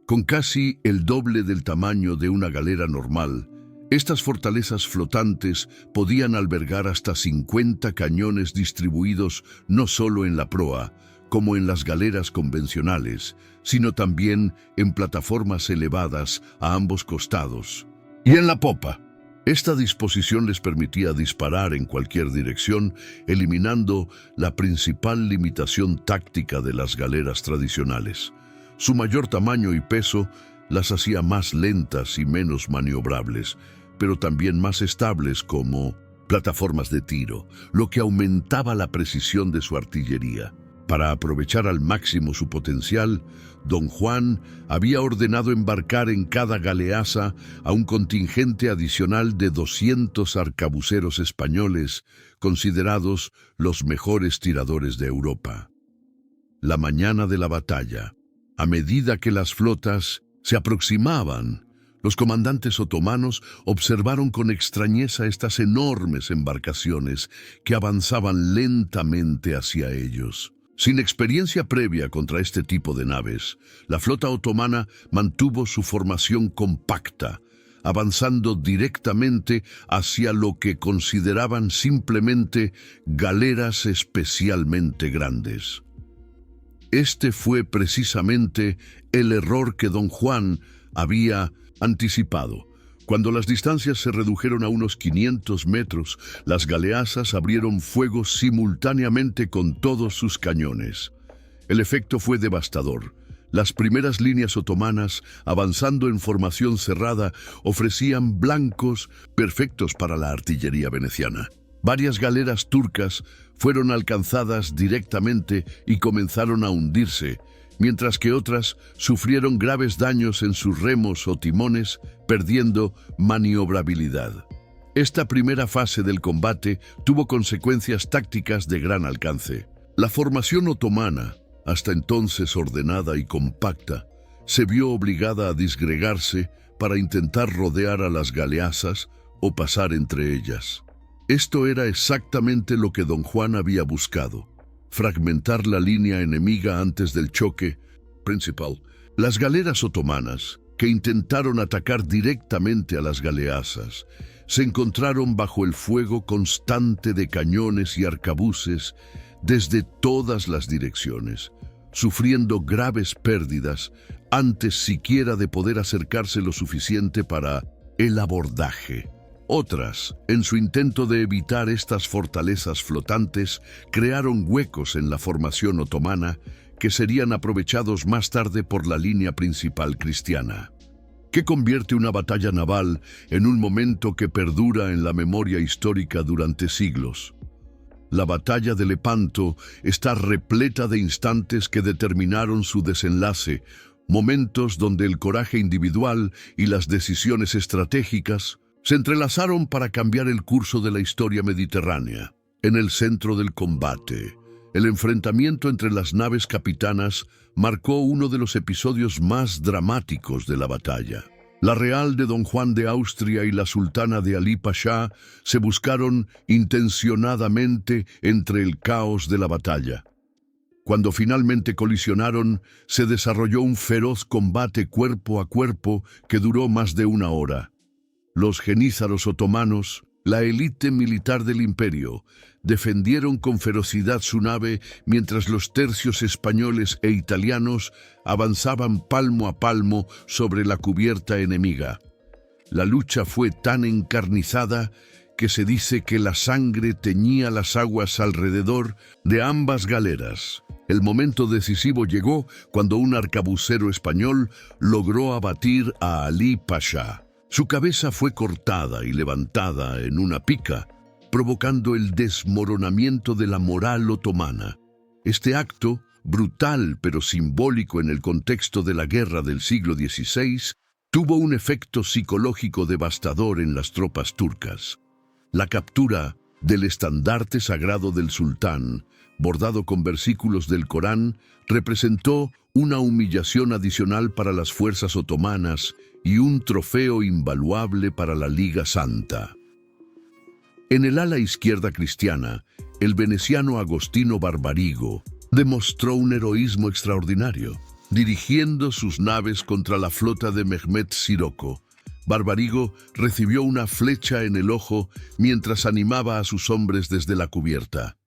Con casi el doble del tamaño de una galera normal, estas fortalezas flotantes podían albergar hasta 50 cañones distribuidos no solo en la proa, como en las galeras convencionales, sino también en plataformas elevadas a ambos costados. Y en la popa. Esta disposición les permitía disparar en cualquier dirección, eliminando la principal limitación táctica de las galeras tradicionales. Su mayor tamaño y peso las hacía más lentas y menos maniobrables, pero también más estables como plataformas de tiro, lo que aumentaba la precisión de su artillería. Para aprovechar al máximo su potencial, don Juan había ordenado embarcar en cada galeaza a un contingente adicional de 200 arcabuceros españoles, considerados los mejores tiradores de Europa. La mañana de la batalla, a medida que las flotas se aproximaban, los comandantes otomanos observaron con extrañeza estas enormes embarcaciones que avanzaban lentamente hacia ellos. Sin experiencia previa contra este tipo de naves, la flota otomana mantuvo su formación compacta, avanzando directamente hacia lo que consideraban simplemente galeras especialmente grandes. Este fue precisamente el error que don Juan había anticipado. Cuando las distancias se redujeron a unos 500 metros, las galeazas abrieron fuego simultáneamente con todos sus cañones. El efecto fue devastador. Las primeras líneas otomanas, avanzando en formación cerrada, ofrecían blancos perfectos para la artillería veneciana. Varias galeras turcas fueron alcanzadas directamente y comenzaron a hundirse, mientras que otras sufrieron graves daños en sus remos o timones, perdiendo maniobrabilidad. Esta primera fase del combate tuvo consecuencias tácticas de gran alcance. La formación otomana, hasta entonces ordenada y compacta, se vio obligada a disgregarse para intentar rodear a las galeazas o pasar entre ellas. Esto era exactamente lo que don Juan había buscado: fragmentar la línea enemiga antes del choque principal. Las galeras otomanas, que intentaron atacar directamente a las galeazas, se encontraron bajo el fuego constante de cañones y arcabuces desde todas las direcciones, sufriendo graves pérdidas antes siquiera de poder acercarse lo suficiente para el abordaje. Otras, en su intento de evitar estas fortalezas flotantes, crearon huecos en la formación otomana que serían aprovechados más tarde por la línea principal cristiana. ¿Qué convierte una batalla naval en un momento que perdura en la memoria histórica durante siglos? La batalla de Lepanto está repleta de instantes que determinaron su desenlace, momentos donde el coraje individual y las decisiones estratégicas se entrelazaron para cambiar el curso de la historia mediterránea. En el centro del combate, el enfrentamiento entre las naves capitanas marcó uno de los episodios más dramáticos de la batalla. La Real de Don Juan de Austria y la Sultana de Ali Pasha se buscaron intencionadamente entre el caos de la batalla. Cuando finalmente colisionaron, se desarrolló un feroz combate cuerpo a cuerpo que duró más de una hora. Los jenízaros otomanos, la élite militar del imperio, defendieron con ferocidad su nave mientras los tercios españoles e italianos avanzaban palmo a palmo sobre la cubierta enemiga. La lucha fue tan encarnizada que se dice que la sangre teñía las aguas alrededor de ambas galeras. El momento decisivo llegó cuando un arcabucero español logró abatir a Ali Pasha. Su cabeza fue cortada y levantada en una pica, provocando el desmoronamiento de la moral otomana. Este acto, brutal pero simbólico en el contexto de la guerra del siglo XVI, tuvo un efecto psicológico devastador en las tropas turcas. La captura del estandarte sagrado del sultán, bordado con versículos del Corán, representó una humillación adicional para las fuerzas otomanas y un trofeo invaluable para la Liga Santa. En el ala izquierda cristiana, el veneciano Agostino Barbarigo demostró un heroísmo extraordinario, dirigiendo sus naves contra la flota de Mehmet Sirocco. Barbarigo recibió una flecha en el ojo mientras animaba a sus hombres desde la cubierta.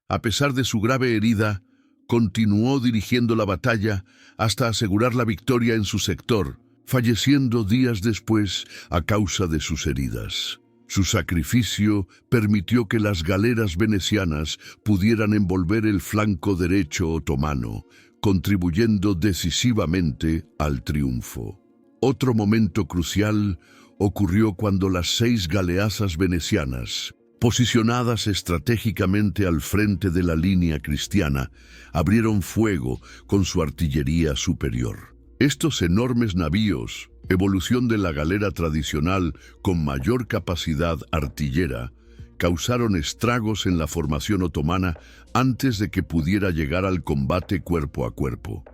A pesar de su grave herida, continuó dirigiendo la batalla hasta asegurar la victoria en su sector, falleciendo días después a causa de sus heridas. Su sacrificio permitió que las galeras venecianas pudieran envolver el flanco derecho otomano, contribuyendo decisivamente al triunfo. Otro momento crucial ocurrió cuando las 6 galeazas venecianas, posicionadas estratégicamente al frente de la línea cristiana, abrieron fuego con su artillería superior. Estos enormes navíos, evolución de la galera tradicional con mayor capacidad artillera, causaron estragos en la formación otomana antes de que pudiera llegar al combate cuerpo a cuerpo.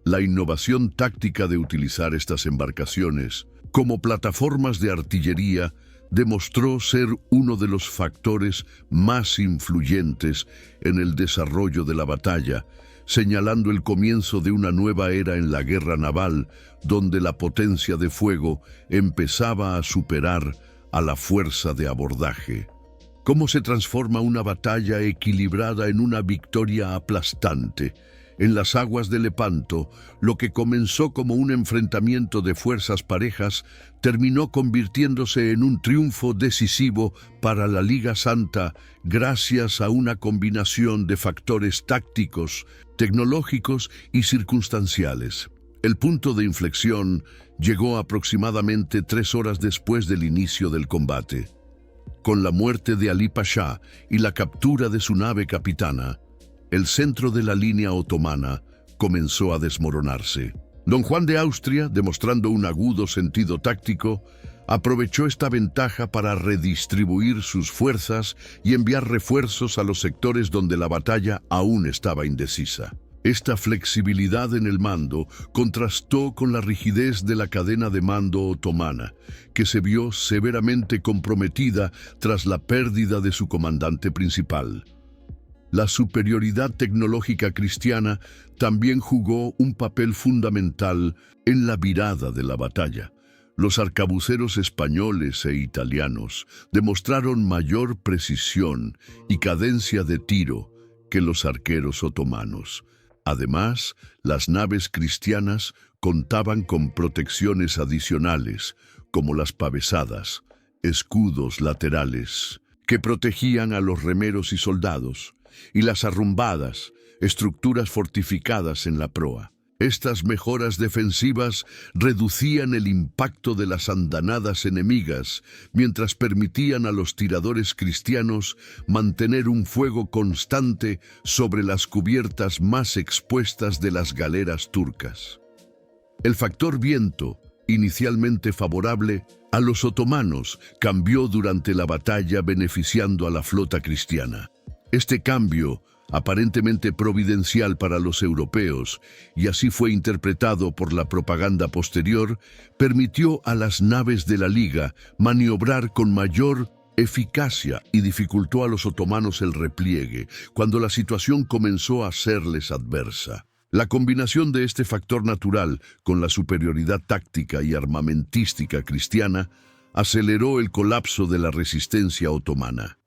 La innovación táctica de utilizar estas embarcaciones como plataformas de artillería demostró ser uno de los factores más influyentes en el desarrollo de la batalla, señalando el comienzo de una nueva era en la guerra naval, donde la potencia de fuego empezaba a superar a la fuerza de abordaje. ¿Cómo se transforma una batalla equilibrada en una victoria aplastante? En las aguas de Lepanto, lo que comenzó como un enfrentamiento de fuerzas parejas terminó convirtiéndose en un triunfo decisivo para la Liga Santa gracias a una combinación de factores tácticos, tecnológicos y circunstanciales. El punto de inflexión llegó aproximadamente 3 horas después del inicio del combate. Con la muerte de Ali Pasha y la captura de su nave capitana, el centro de la línea otomana comenzó a desmoronarse. Don Juan de Austria, demostrando un agudo sentido táctico, aprovechó esta ventaja para redistribuir sus fuerzas y enviar refuerzos a los sectores donde la batalla aún estaba indecisa. Esta flexibilidad en el mando contrastó con la rigidez de la cadena de mando otomana, que se vio severamente comprometida tras la pérdida de su comandante principal. La superioridad tecnológica cristiana también jugó un papel fundamental en la virada de la batalla. Los arcabuceros españoles e italianos demostraron mayor precisión y cadencia de tiro, que los arqueros otomanos. Además, las naves cristianas contaban con protecciones adicionales, como las pavesadas, escudos laterales, que protegían a los remeros y soldados, y las arrumbadas, estructuras fortificadas en la proa. Estas mejoras defensivas reducían el impacto de las andanadas enemigas, mientras permitían a los tiradores cristianos mantener un fuego constante sobre las cubiertas más expuestas de las galeras turcas. El factor viento, inicialmente favorable a los otomanos, cambió durante la batalla, beneficiando a la flota cristiana. Este cambio, aparentemente providencial para los europeos, y así fue interpretado por la propaganda posterior, permitió a las naves de la Liga maniobrar con mayor eficacia y dificultó a los otomanos el repliegue cuando la situación comenzó a serles adversa. La combinación de este factor natural con la superioridad táctica y armamentística cristiana aceleró el colapso de la resistencia otomana.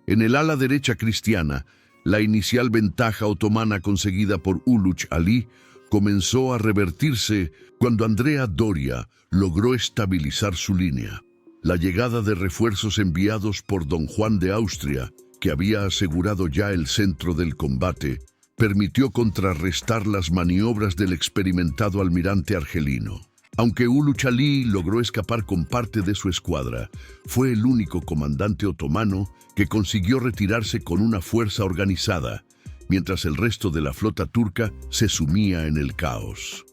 En el ala derecha cristiana, la inicial ventaja otomana conseguida por Uluç Ali comenzó a revertirse cuando Andrea Doria logró estabilizar su línea. La llegada de refuerzos enviados por Don Juan de Austria, que había asegurado ya el centro del combate, permitió contrarrestar las maniobras del experimentado almirante argelino. Aunque Uluç Ali logró escapar con parte de su escuadra, fue el único comandante otomano que consiguió retirarse con una fuerza organizada, mientras el resto de la flota turca se sumía en el caos.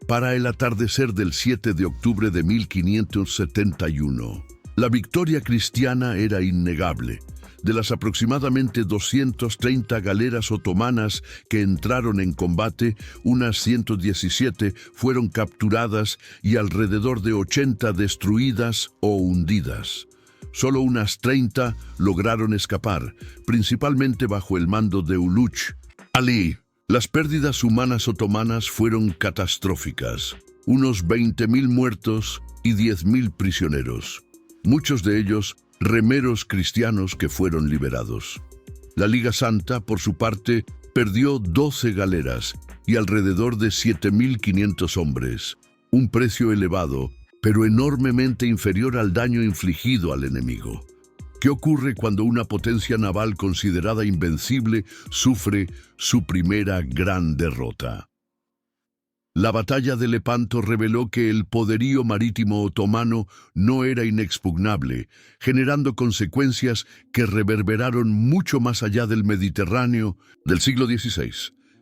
Para el atardecer del 7 de octubre de 1571, la victoria cristiana era innegable. De las aproximadamente 230 galeras otomanas que entraron en combate, unas 117 fueron capturadas y alrededor de 80 destruidas o hundidas. Solo unas 30 lograron escapar, principalmente bajo el mando de Uluç Ali. Las pérdidas humanas otomanas fueron catastróficas, unos 20.000 muertos y 10.000 prisioneros, muchos de ellos remeros cristianos que fueron liberados. La Liga Santa, por su parte, perdió 12 galeras y alrededor de 7.500 hombres, un precio elevado, pero enormemente inferior al daño infligido al enemigo. ¿Qué ocurre cuando una potencia naval considerada invencible sufre su primera gran derrota? La batalla de Lepanto reveló que el poderío marítimo otomano no era inexpugnable, generando consecuencias que reverberaron mucho más allá del Mediterráneo del siglo XVI.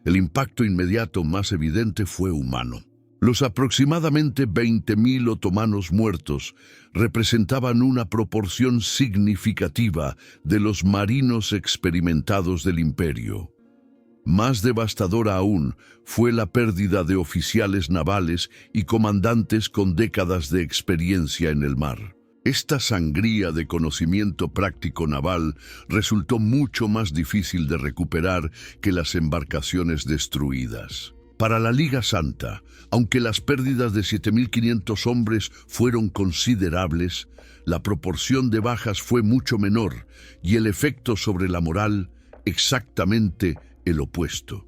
El impacto inmediato más evidente fue humano. Los aproximadamente 20.000 otomanos muertos representaban una proporción significativa de los marinos experimentados del imperio. Más devastadora aún fue la pérdida de oficiales navales y comandantes con décadas de experiencia en el mar. Esta sangría de conocimiento práctico naval resultó mucho más difícil de recuperar que las embarcaciones destruidas. Para la Liga Santa, aunque las pérdidas de 7.500 hombres fueron considerables, la proporción de bajas fue mucho menor y el efecto sobre la moral exactamente el opuesto.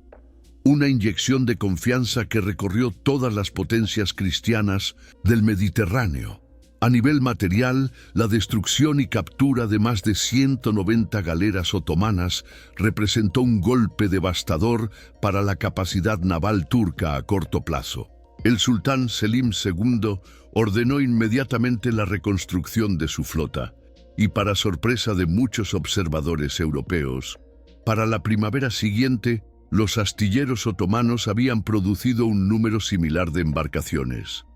Una inyección de confianza que recorrió todas las potencias cristianas del Mediterráneo. A nivel material, la destrucción y captura de más de 190 galeras otomanas representó un golpe devastador para la capacidad naval turca a corto plazo. El sultán Selim II ordenó inmediatamente la reconstrucción de su flota, y para sorpresa de muchos observadores europeos, para la primavera siguiente, los astilleros otomanos habían producido un número similar de embarcaciones.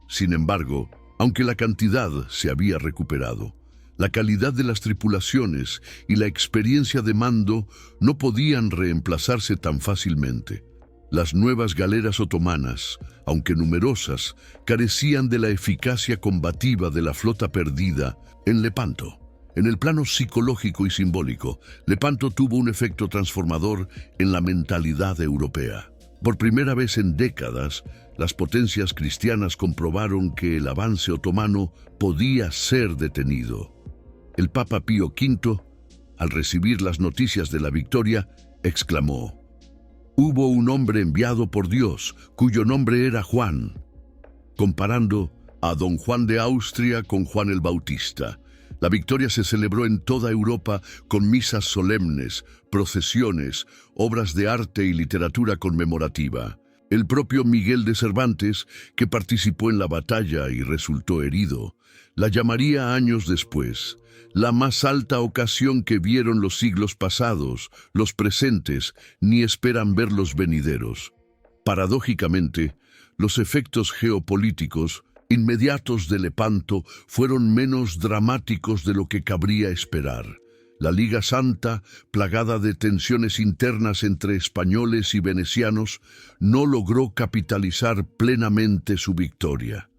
Sin embargo, aunque la cantidad se había recuperado, la calidad de las tripulaciones y la experiencia de mando no podían reemplazarse tan fácilmente. Las nuevas galeras otomanas, aunque numerosas, carecían de la eficacia combativa de la flota perdida en Lepanto. En el plano psicológico y simbólico, Lepanto tuvo un efecto transformador en la mentalidad europea. Por primera vez en décadas, las potencias cristianas comprobaron que el avance otomano podía ser detenido. El Papa Pío V al recibir las noticias de la victoria, exclamó: «Hubo un hombre enviado por Dios, cuyo nombre era Juan», comparando a don Juan de Austria con Juan el Bautista. La victoria se celebró en toda Europa con misas solemnes, procesiones, obras de arte y literatura conmemorativa. El propio Miguel de Cervantes, que participó en la batalla y resultó herido, la llamaría años después la más alta ocasión que vieron los siglos pasados, los presentes, ni esperan ver los venideros. Paradójicamente, los efectos geopolíticos inmediatos de Lepanto fueron menos dramáticos de lo que cabría esperar. La Liga Santa, plagada de tensiones internas entre españoles y venecianos, no logró capitalizar plenamente su victoria.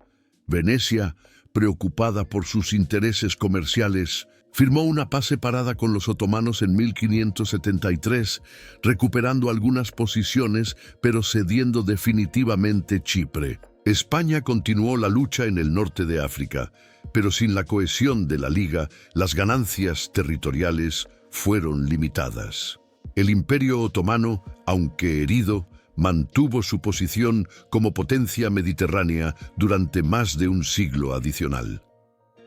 Venecia, preocupada por sus intereses comerciales, firmó una paz separada con los otomanos en 1573, recuperando algunas posiciones, pero cediendo definitivamente Chipre. España continuó la lucha en el norte de África, pero sin la cohesión de la Liga, las ganancias territoriales fueron limitadas. El Imperio Otomano, aunque herido, mantuvo su posición como potencia mediterránea durante más de un siglo adicional.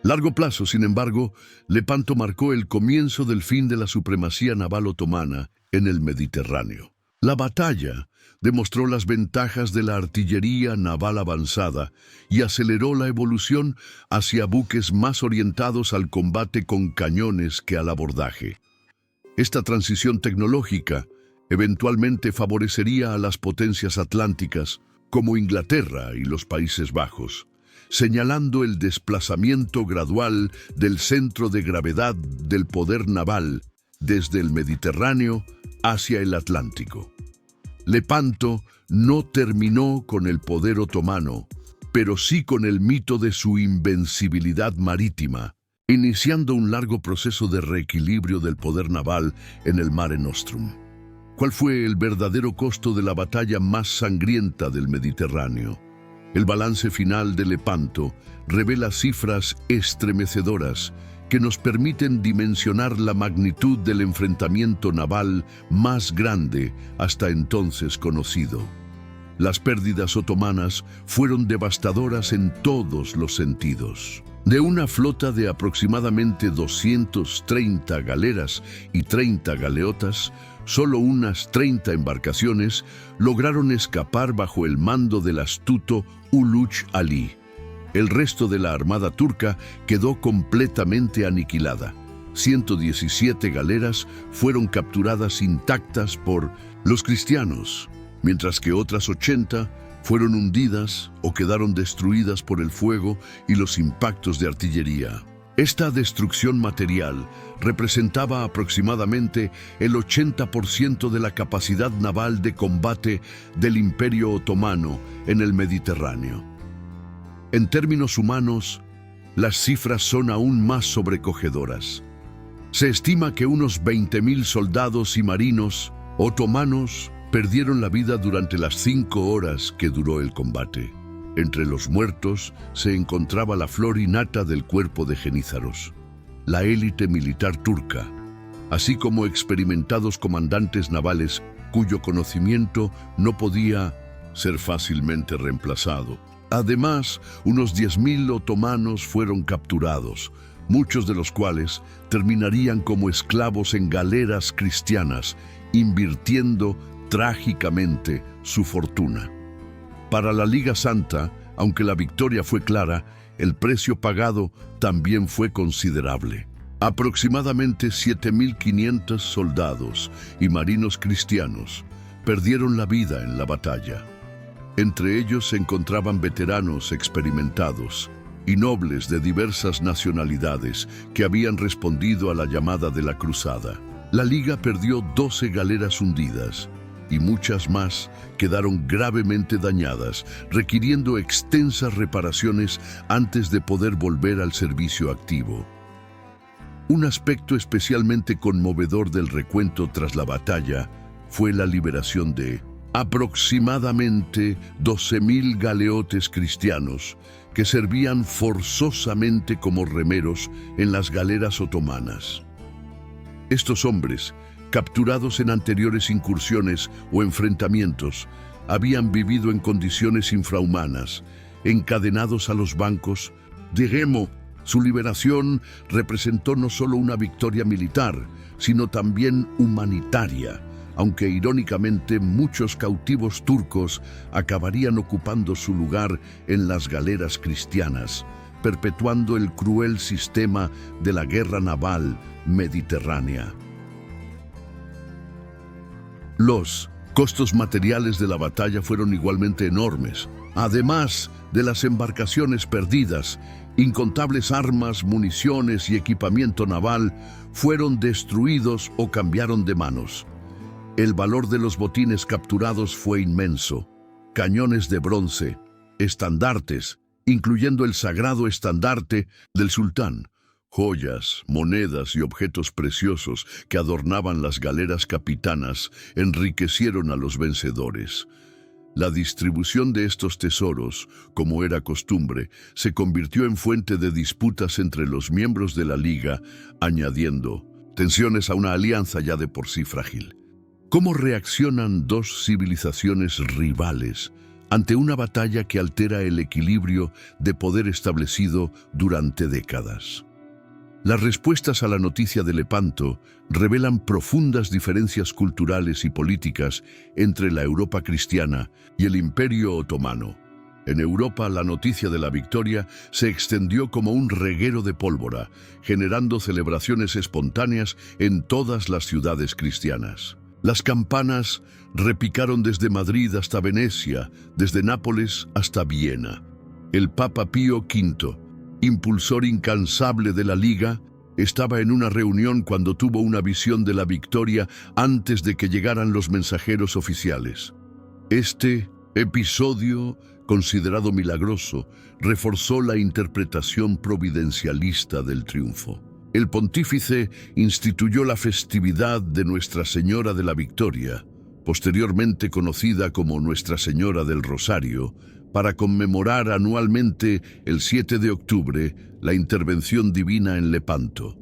Largo plazo, sin embargo, Lepanto marcó el comienzo del fin de la supremacía naval otomana en el Mediterráneo. La batalla demostró las ventajas de la artillería naval avanzada y aceleró la evolución hacia buques más orientados al combate con cañones que al abordaje. Esta transición tecnológica eventualmente favorecería a las potencias atlánticas como Inglaterra y los Países Bajos, señalando el desplazamiento gradual del centro de gravedad del poder naval desde el Mediterráneo hacia el Atlántico. Lepanto no terminó con el poder otomano, pero sí con el mito de su invencibilidad marítima, iniciando un largo proceso de reequilibrio del poder naval en el Mare Nostrum. ¿Cuál fue el verdadero costo de la batalla más sangrienta del Mediterráneo? El balance final de Lepanto revela cifras estremecedoras que nos permiten dimensionar la magnitud del enfrentamiento naval más grande hasta entonces conocido. Las pérdidas otomanas fueron devastadoras en todos los sentidos. De una flota de aproximadamente 230 galeras y 30 galeotas, solo unas 30 embarcaciones lograron escapar bajo el mando del astuto Uluç Ali. El resto de la armada turca quedó completamente aniquilada. 117 galeras fueron capturadas intactas por los cristianos, mientras que otras 80 fueron hundidas o quedaron destruidas por el fuego y los impactos de artillería. Esta destrucción material representaba aproximadamente el 80% de la capacidad naval de combate del Imperio Otomano en el Mediterráneo. En términos humanos, las cifras son aún más sobrecogedoras. Se estima que unos 20.000 soldados y marinos otomanos perdieron la vida durante las 5 horas que duró el combate. Entre los muertos se encontraba la flor y nata del cuerpo de jenízaros, la élite militar turca, así como experimentados comandantes navales cuyo conocimiento no podía ser fácilmente reemplazado. Además, unos 10.000 otomanos fueron capturados, muchos de los cuales terminarían como esclavos en galeras cristianas, invirtiendo trágicamente su fortuna. Para la Liga Santa, aunque la victoria fue clara, el precio pagado también fue considerable. Aproximadamente 7.500 soldados y marinos cristianos perdieron la vida en la batalla. Entre ellos se encontraban veteranos experimentados y nobles de diversas nacionalidades que habían respondido a la llamada de la cruzada. La Liga perdió 12 galeras hundidas y muchas más quedaron gravemente dañadas, requiriendo extensas reparaciones antes de poder volver al servicio activo. Un aspecto especialmente conmovedor del recuento tras la batalla fue la liberación de aproximadamente 12.000 galeotes cristianos que servían forzosamente como remeros en las galeras otomanas. Estos hombres, capturados en anteriores incursiones o enfrentamientos, habían vivido en condiciones infrahumanas, encadenados a los bancos de Remo. Su liberación representó no solo una victoria militar, sino también humanitaria, aunque irónicamente muchos cautivos turcos acabarían ocupando su lugar en las galeras cristianas, perpetuando el cruel sistema de la guerra naval mediterránea. Los costos materiales de la batalla fueron igualmente enormes. Además de las embarcaciones perdidas, incontables armas, municiones y equipamiento naval fueron destruidos o cambiaron de manos. El valor de los botines capturados fue inmenso. Cañones de bronce, estandartes, incluyendo el sagrado estandarte del sultán, joyas, monedas y objetos preciosos que adornaban las galeras capitanas enriquecieron a los vencedores. La distribución de estos tesoros, como era costumbre, se convirtió en fuente de disputas entre los miembros de la Liga, añadiendo tensiones a una alianza ya de por sí frágil. ¿Cómo reaccionan dos civilizaciones rivales ante una batalla que altera el equilibrio de poder establecido durante décadas? Las respuestas a la noticia de Lepanto revelan profundas diferencias culturales y políticas entre la Europa cristiana y el Imperio Otomano. En Europa, la noticia de la victoria se extendió como un reguero de pólvora, generando celebraciones espontáneas en todas las ciudades cristianas. Las campanas repicaron desde Madrid hasta Venecia, desde Nápoles hasta Viena. El Papa Pío V, impulsor incansable de la Liga, estaba en una reunión cuando tuvo una visión de la victoria antes de que llegaran los mensajeros oficiales. Este episodio, considerado milagroso, reforzó la interpretación providencialista del triunfo. El pontífice instituyó la festividad de Nuestra Señora de la Victoria, posteriormente conocida como Nuestra Señora del Rosario, para conmemorar anualmente el 7 de octubre la intervención divina en Lepanto.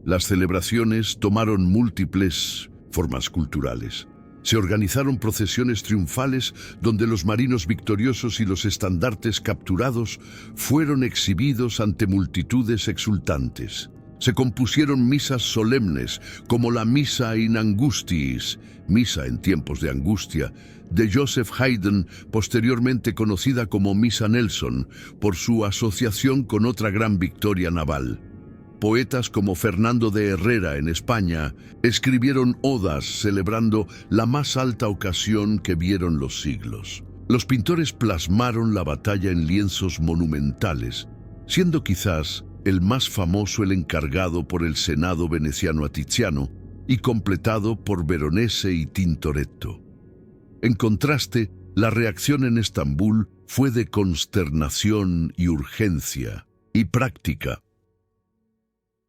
Las celebraciones tomaron múltiples formas culturales. Se organizaron procesiones triunfales donde los marinos victoriosos y los estandartes capturados fueron exhibidos ante multitudes exultantes. Se compusieron misas solemnes como la Misa in Angustiis, misa en tiempos de angustia, de Joseph Haydn, posteriormente conocida como Misa Nelson, por su asociación con otra gran victoria naval. Poetas como Fernando de Herrera en España escribieron odas celebrando la más alta ocasión que vieron los siglos. Los pintores plasmaron la batalla en lienzos monumentales, siendo quizás el más famoso el encargado por el Senado veneciano a Tiziano y completado por Veronese y Tintoretto. En contraste, la reacción en Estambul fue de consternación y urgencia y práctica.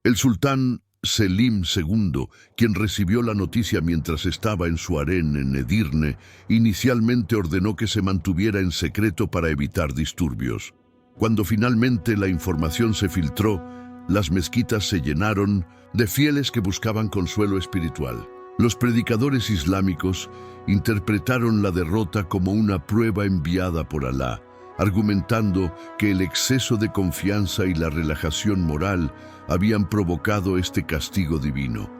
El sultán Selim II, quien recibió la noticia mientras estaba en su harén en Edirne, inicialmente ordenó que se mantuviera en secreto para evitar disturbios. Cuando finalmente la información se filtró, las mezquitas se llenaron de fieles que buscaban consuelo espiritual. Los predicadores islámicos interpretaron la derrota como una prueba enviada por Alá, argumentando que el exceso de confianza y la relajación moral habían provocado este castigo divino.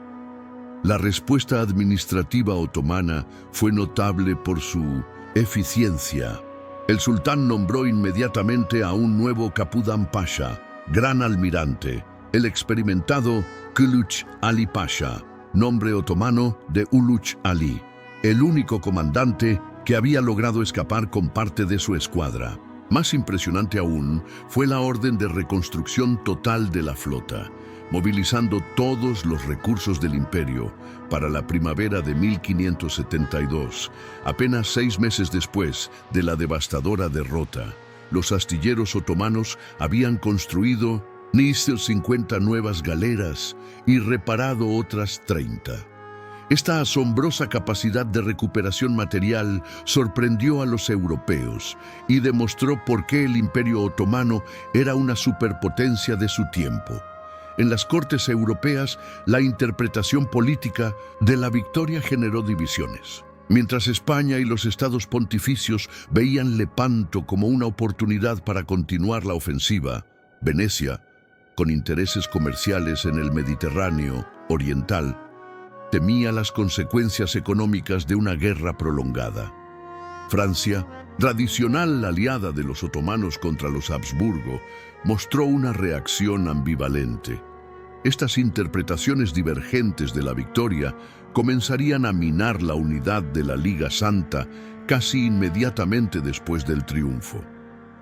La respuesta administrativa otomana fue notable por su eficiencia. El sultán nombró inmediatamente a un nuevo Kapudán Pasha, gran almirante, el experimentado Kılıç Ali Pasha, nombre otomano de Uluç Ali, el único comandante que había logrado escapar con parte de su escuadra. Más impresionante aún fue la orden de reconstrucción total de la flota, movilizando todos los recursos del imperio para la primavera de 1572, apenas 6 meses después de la devastadora derrota. Los astilleros otomanos habían construido 50 nuevas galeras y reparado otras 30. Esta asombrosa capacidad de recuperación material sorprendió a los europeos y demostró por qué el Imperio Otomano era una superpotencia de su tiempo. En las cortes europeas, la interpretación política de la victoria generó divisiones. Mientras España y los estados pontificios veían Lepanto como una oportunidad para continuar la ofensiva, Venecia, con intereses comerciales en el Mediterráneo oriental, temía las consecuencias económicas de una guerra prolongada. Francia, tradicional aliada de los otomanos contra los Habsburgo, mostró una reacción ambivalente. Estas interpretaciones divergentes de la victoria comenzarían a minar la unidad de la Liga Santa casi inmediatamente después del triunfo.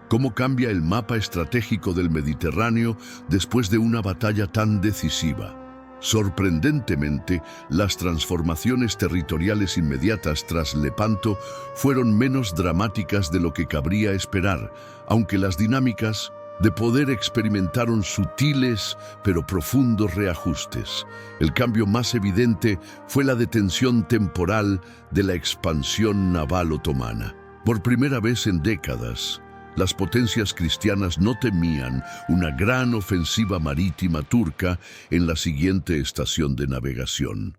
¿Cómo cambia el mapa estratégico del Mediterráneo después de una batalla tan decisiva? Sorprendentemente, las transformaciones territoriales inmediatas tras Lepanto fueron menos dramáticas de lo que cabría esperar, aunque las dinámicas de poder experimentaron sutiles pero profundos reajustes. El cambio más evidente fue la detención temporal de la expansión naval otomana. Por primera vez en décadas, las potencias cristianas no temían una gran ofensiva marítima turca en la siguiente estación de navegación.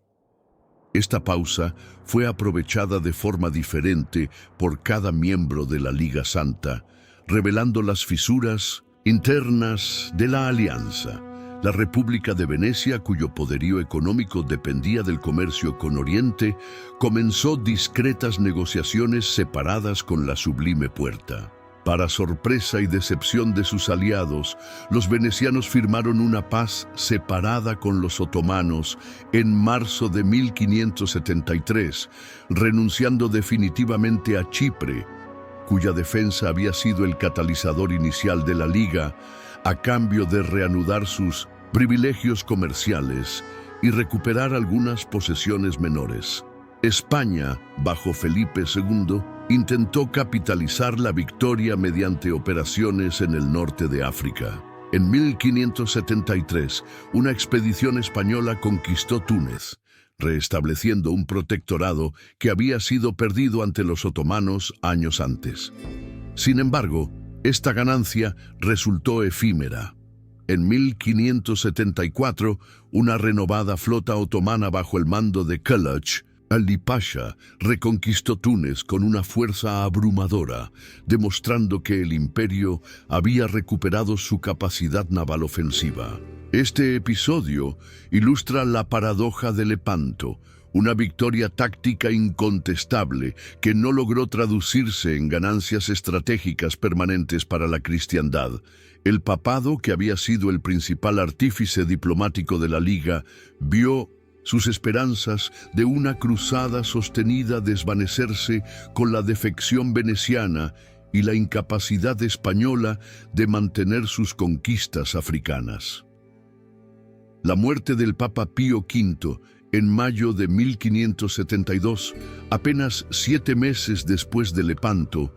Esta pausa fue aprovechada de forma diferente por cada miembro de la Liga Santa, revelando las fisuras internas de la alianza. La República de Venecia, cuyo poderío económico dependía del comercio con Oriente, comenzó discretas negociaciones separadas con la Sublime Puerta. Para sorpresa y decepción de sus aliados, los venecianos firmaron una paz separada con los otomanos en marzo de 1573, renunciando definitivamente a Chipre, cuya defensa había sido el catalizador inicial de la Liga, a cambio de reanudar sus privilegios comerciales y recuperar algunas posesiones menores. España, bajo Felipe II, intentó capitalizar la victoria mediante operaciones en el norte de África. En 1573, una expedición española conquistó Túnez, restableciendo un protectorado que había sido perdido ante los otomanos años antes. Sin embargo, esta ganancia resultó efímera. En 1574, una renovada flota otomana bajo el mando de Kılıç Ali Pasha reconquistó Túnez con una fuerza abrumadora, demostrando que el imperio había recuperado su capacidad naval ofensiva. Este episodio ilustra la paradoja de Lepanto, una victoria táctica incontestable que no logró traducirse en ganancias estratégicas permanentes para la cristiandad. El papado, que había sido el principal artífice diplomático de la Liga, vio sus esperanzas de una cruzada sostenida desvanecerse con la defección veneciana y la incapacidad española de mantener sus conquistas africanas. La muerte del Papa Pío V en mayo de 1572, apenas 7 meses después de Lepanto,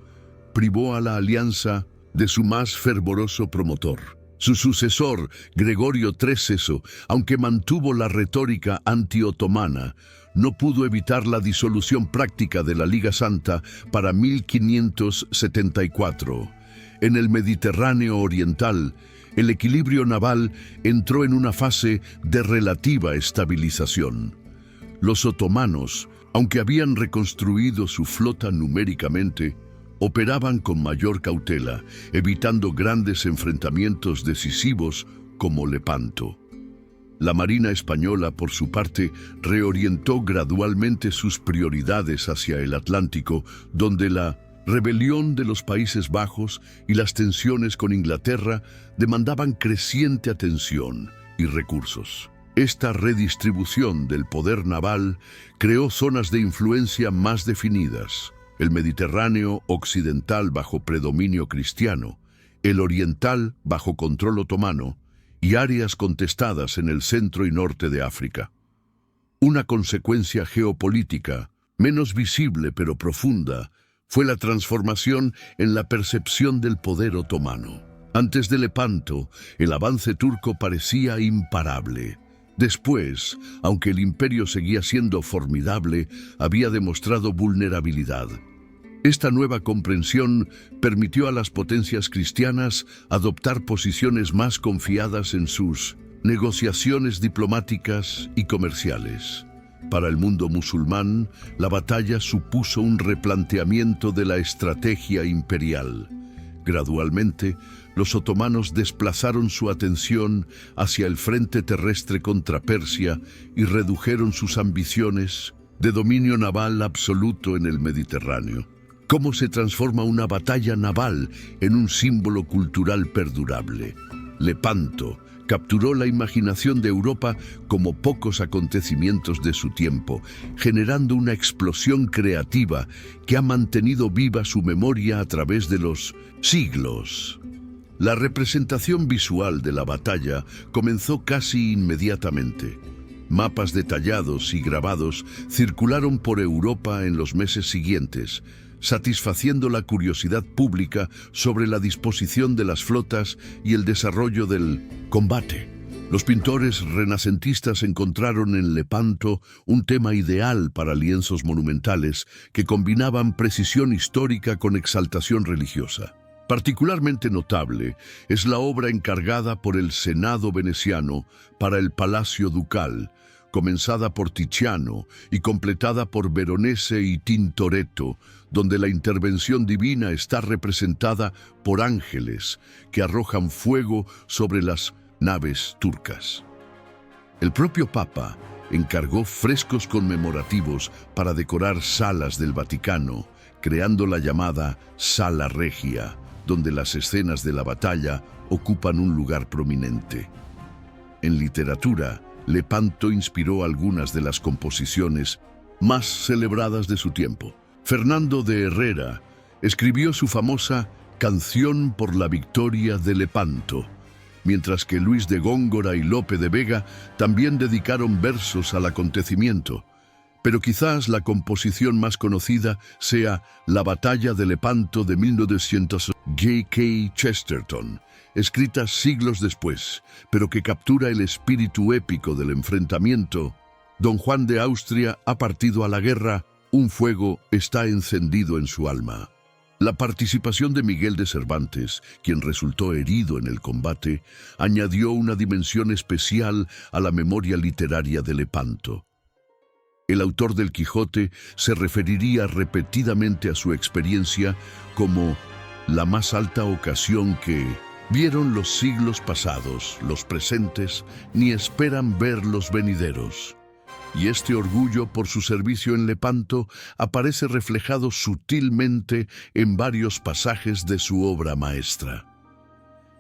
privó a la alianza de su más fervoroso promotor. Su sucesor, Gregorio XIII, aunque mantuvo la retórica anti-otomana, no pudo evitar la disolución práctica de la Liga Santa para 1574. En el Mediterráneo oriental, el equilibrio naval entró en una fase de relativa estabilización. Los otomanos, aunque habían reconstruido su flota numéricamente, operaban con mayor cautela, evitando grandes enfrentamientos decisivos como Lepanto. La Marina española, por su parte, reorientó gradualmente sus prioridades hacia el Atlántico, donde la rebelión de los Países Bajos y las tensiones con Inglaterra demandaban creciente atención y recursos. Esta redistribución del poder naval creó zonas de influencia más definidas: el Mediterráneo occidental bajo predominio cristiano, el oriental bajo control otomano y áreas contestadas en el centro y norte de África. Una consecuencia geopolítica, menos visible pero profunda, fue la transformación en la percepción del poder otomano. Antes de Lepanto, el avance turco parecía imparable. Después, aunque el imperio seguía siendo formidable, había demostrado vulnerabilidad. Esta nueva comprensión permitió a las potencias cristianas adoptar posiciones más confiadas en sus negociaciones diplomáticas y comerciales. Para el mundo musulmán, la batalla supuso un replanteamiento de la estrategia imperial. Gradualmente, los otomanos desplazaron su atención hacia el frente terrestre contra Persia y redujeron sus ambiciones de dominio naval absoluto en el Mediterráneo. ¿Cómo se transforma una batalla naval en un símbolo cultural perdurable? Lepanto capturó la imaginación de Europa como pocos acontecimientos de su tiempo, generando una explosión creativa que ha mantenido viva su memoria a través de los siglos. La representación visual de la batalla comenzó casi inmediatamente. Mapas detallados y grabados circularon por Europa en los meses siguientes, satisfaciendo la curiosidad pública sobre la disposición de las flotas y el desarrollo del combate. Los pintores renacentistas encontraron en Lepanto un tema ideal para lienzos monumentales que combinaban precisión histórica con exaltación religiosa. Particularmente notable es la obra encargada por el Senado veneciano para el Palacio Ducal, comenzada por Tiziano y completada por Veronese y Tintoretto, donde la intervención divina está representada por ángeles que arrojan fuego sobre las naves turcas. El propio Papa encargó frescos conmemorativos para decorar salas del Vaticano, creando la llamada Sala Regia, donde las escenas de la batalla ocupan un lugar prominente. En literatura, Lepanto inspiró algunas de las composiciones más celebradas de su tiempo. Fernando de Herrera escribió su famosa Canción por la Victoria de Lepanto, mientras que Luis de Góngora y Lope de Vega también dedicaron versos al acontecimiento. Pero quizás la composición más conocida sea La Batalla de Lepanto de 1900 G.K. Chesterton, escrita siglos después, pero que captura el espíritu épico del enfrentamiento. Don Juan de Austria ha partido a la guerra, un fuego está encendido en su alma. La participación de Miguel de Cervantes, quien resultó herido en el combate, añadió una dimensión especial a la memoria literaria de Lepanto. El autor del Quijote se referiría repetidamente a su experiencia como la más alta ocasión que vieron los siglos pasados, los presentes, ni esperan ver los venideros. Y este orgullo por su servicio en Lepanto aparece reflejado sutilmente en varios pasajes de su obra maestra.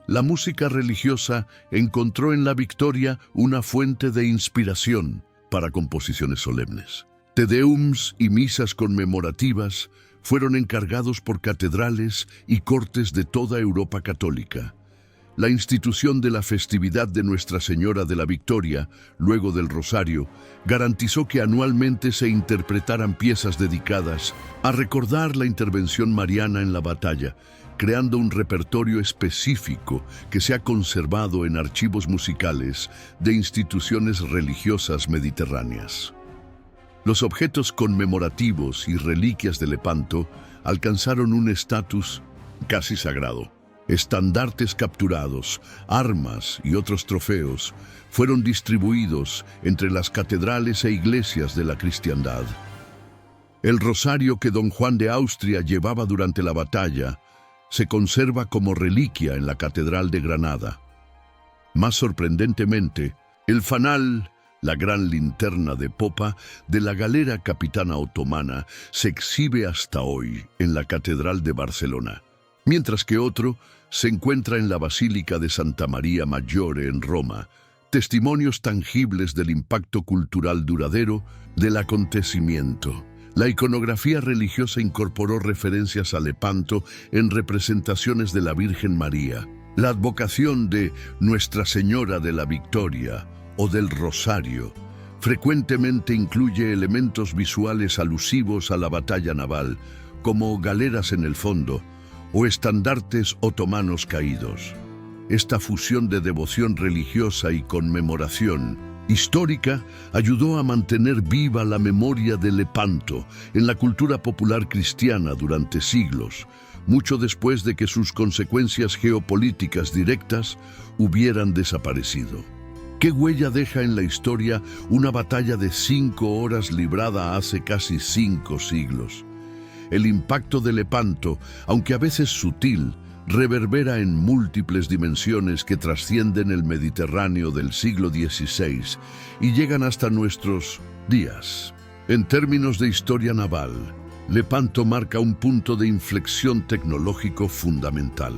La música religiosa encontró en la victoria una fuente de inspiración para composiciones solemnes. Te Deums y misas conmemorativas fueron encargados por catedrales y cortes de toda Europa católica. La institución de la festividad de Nuestra Señora de la Victoria, luego del Rosario, garantizó que anualmente se interpretaran piezas dedicadas a recordar la intervención mariana en la batalla, creando un repertorio específico que se ha conservado en archivos musicales de instituciones religiosas mediterráneas. Los objetos conmemorativos y reliquias de Lepanto alcanzaron un estatus casi sagrado. Estandartes capturados, armas y otros trofeos fueron distribuidos entre las catedrales e iglesias de la cristiandad. El rosario que don Juan de Austria llevaba durante la batalla se conserva como reliquia en la Catedral de Granada. Más sorprendentemente, el fanal, la gran linterna de popa de la galera capitana otomana, se exhibe hasta hoy en la Catedral de Barcelona, mientras que otro se encuentra en la Basílica de Santa María Maggiore en Roma, testimonios tangibles del impacto cultural duradero del acontecimiento. La iconografía religiosa incorporó referencias a Lepanto en representaciones de la Virgen María. La advocación de Nuestra Señora de la Victoria o del Rosario frecuentemente incluye elementos visuales alusivos a la batalla naval, como galeras en el fondo o estandartes otomanos caídos. Esta fusión de devoción religiosa y conmemoración histórica ayudó a mantener viva la memoria de Lepanto en la cultura popular cristiana durante siglos, mucho después de que sus consecuencias geopolíticas directas hubieran desaparecido. ¿Qué huella deja en la historia una batalla de 5 horas librada hace casi 5 siglos? El impacto de Lepanto, aunque a veces sutil, reverbera en múltiples dimensiones que trascienden el Mediterráneo del siglo XVI y llegan hasta nuestros días. En términos de historia naval, Lepanto marca un punto de inflexión tecnológico fundamental.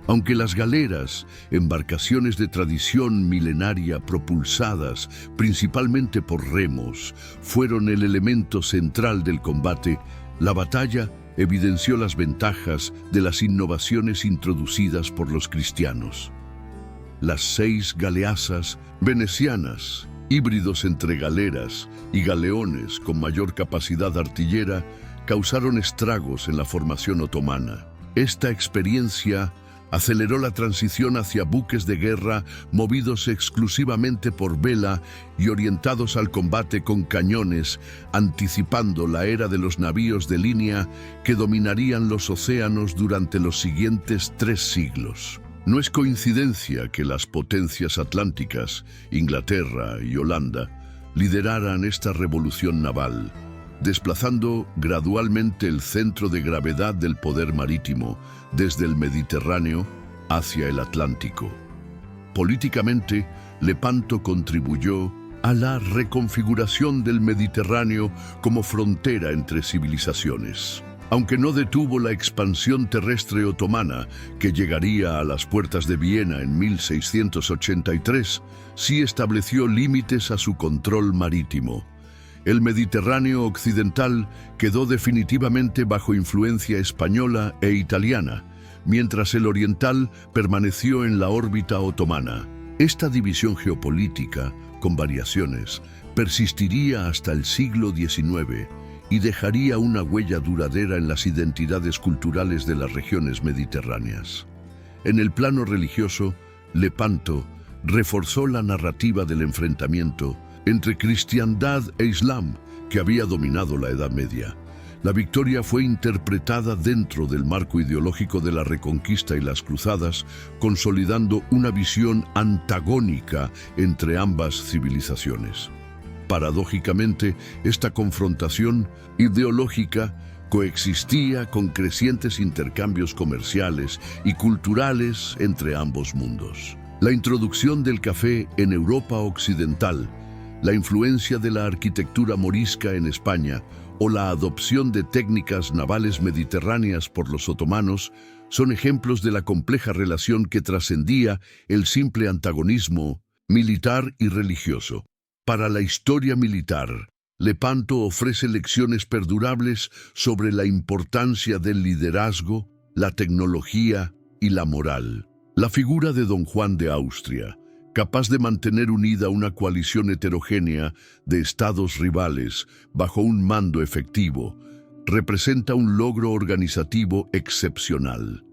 Aunque las galeras, embarcaciones de tradición milenaria propulsadas principalmente por remos, fueron el elemento central del combate, la batalla evidenció las ventajas de las innovaciones introducidas por los cristianos. Las 6 galeasas venecianas, híbridos entre galeras y galeones con mayor capacidad artillera, causaron estragos en la formación otomana. Esta experiencia aceleró la transición hacia buques de guerra movidos exclusivamente por vela y orientados al combate con cañones, anticipando la era de los navíos de línea que dominarían los océanos durante los siguientes 3 siglos. No es coincidencia que las potencias atlánticas, Inglaterra y Holanda, lideraran esta revolución naval, desplazando gradualmente el centro de gravedad del poder marítimo desde el Mediterráneo hacia el Atlántico. Políticamente, Lepanto contribuyó a la reconfiguración del Mediterráneo como frontera entre civilizaciones. Aunque no detuvo la expansión terrestre otomana, que llegaría a las puertas de Viena en 1683, sí estableció límites a su control marítimo. El Mediterráneo occidental quedó definitivamente bajo influencia española e italiana, mientras el oriental permaneció en la órbita otomana. Esta división geopolítica, con variaciones, persistiría hasta el siglo XIX y dejaría una huella duradera en las identidades culturales de las regiones mediterráneas. En el plano religioso, Lepanto reforzó la narrativa del enfrentamiento entre cristiandad e islam que había dominado la Edad Media. La victoria fue interpretada dentro del marco ideológico de la Reconquista y las Cruzadas, consolidando una visión antagónica entre ambas civilizaciones. Paradójicamente, esta confrontación ideológica coexistía con crecientes intercambios comerciales y culturales entre ambos mundos. La introducción del café en Europa occidental, la influencia de la arquitectura morisca en España o la adopción de técnicas navales mediterráneas por los otomanos son ejemplos de la compleja relación que trascendía el simple antagonismo militar y religioso. Para la historia militar, Lepanto ofrece lecciones perdurables sobre la importancia del liderazgo, la tecnología y la moral. La figura de Don Juan de Austria, capaz de mantener unida una coalición heterogénea de estados rivales bajo un mando efectivo, representa un logro organizativo excepcional.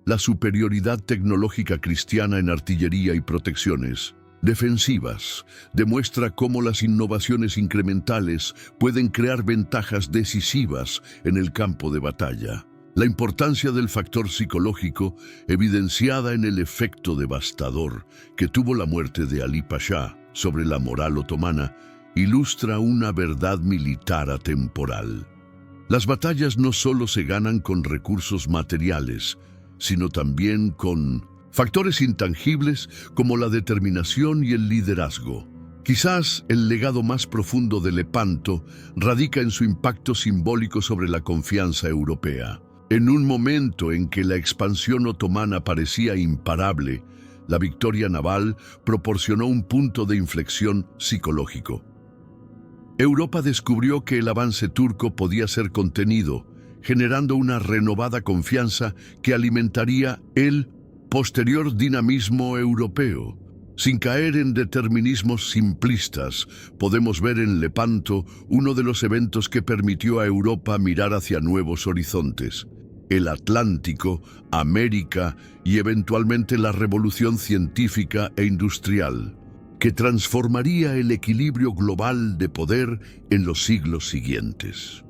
La superioridad tecnológica cristiana en artillería y protecciones defensivas demuestra cómo las innovaciones incrementales pueden crear ventajas decisivas en el campo de batalla. La importancia del factor psicológico, evidenciada en el efecto devastador que tuvo la muerte de Ali Pasha sobre la moral otomana, ilustra una verdad militar atemporal. Las batallas no solo se ganan con recursos materiales, sino también con factores intangibles como la determinación y el liderazgo. Quizás el legado más profundo de Lepanto radica en su impacto simbólico sobre la confianza europea. En un momento en que la expansión otomana parecía imparable, la victoria naval proporcionó un punto de inflexión psicológico. Europa descubrió que el avance turco podía ser contenido, generando una renovada confianza que alimentaría el posterior dinamismo europeo. Sin caer en determinismos simplistas, podemos ver en Lepanto uno de los eventos que permitió a Europa mirar hacia nuevos horizontes: el Atlántico, América y eventualmente la revolución científica e industrial, que transformaría el equilibrio global de poder en los siglos siguientes.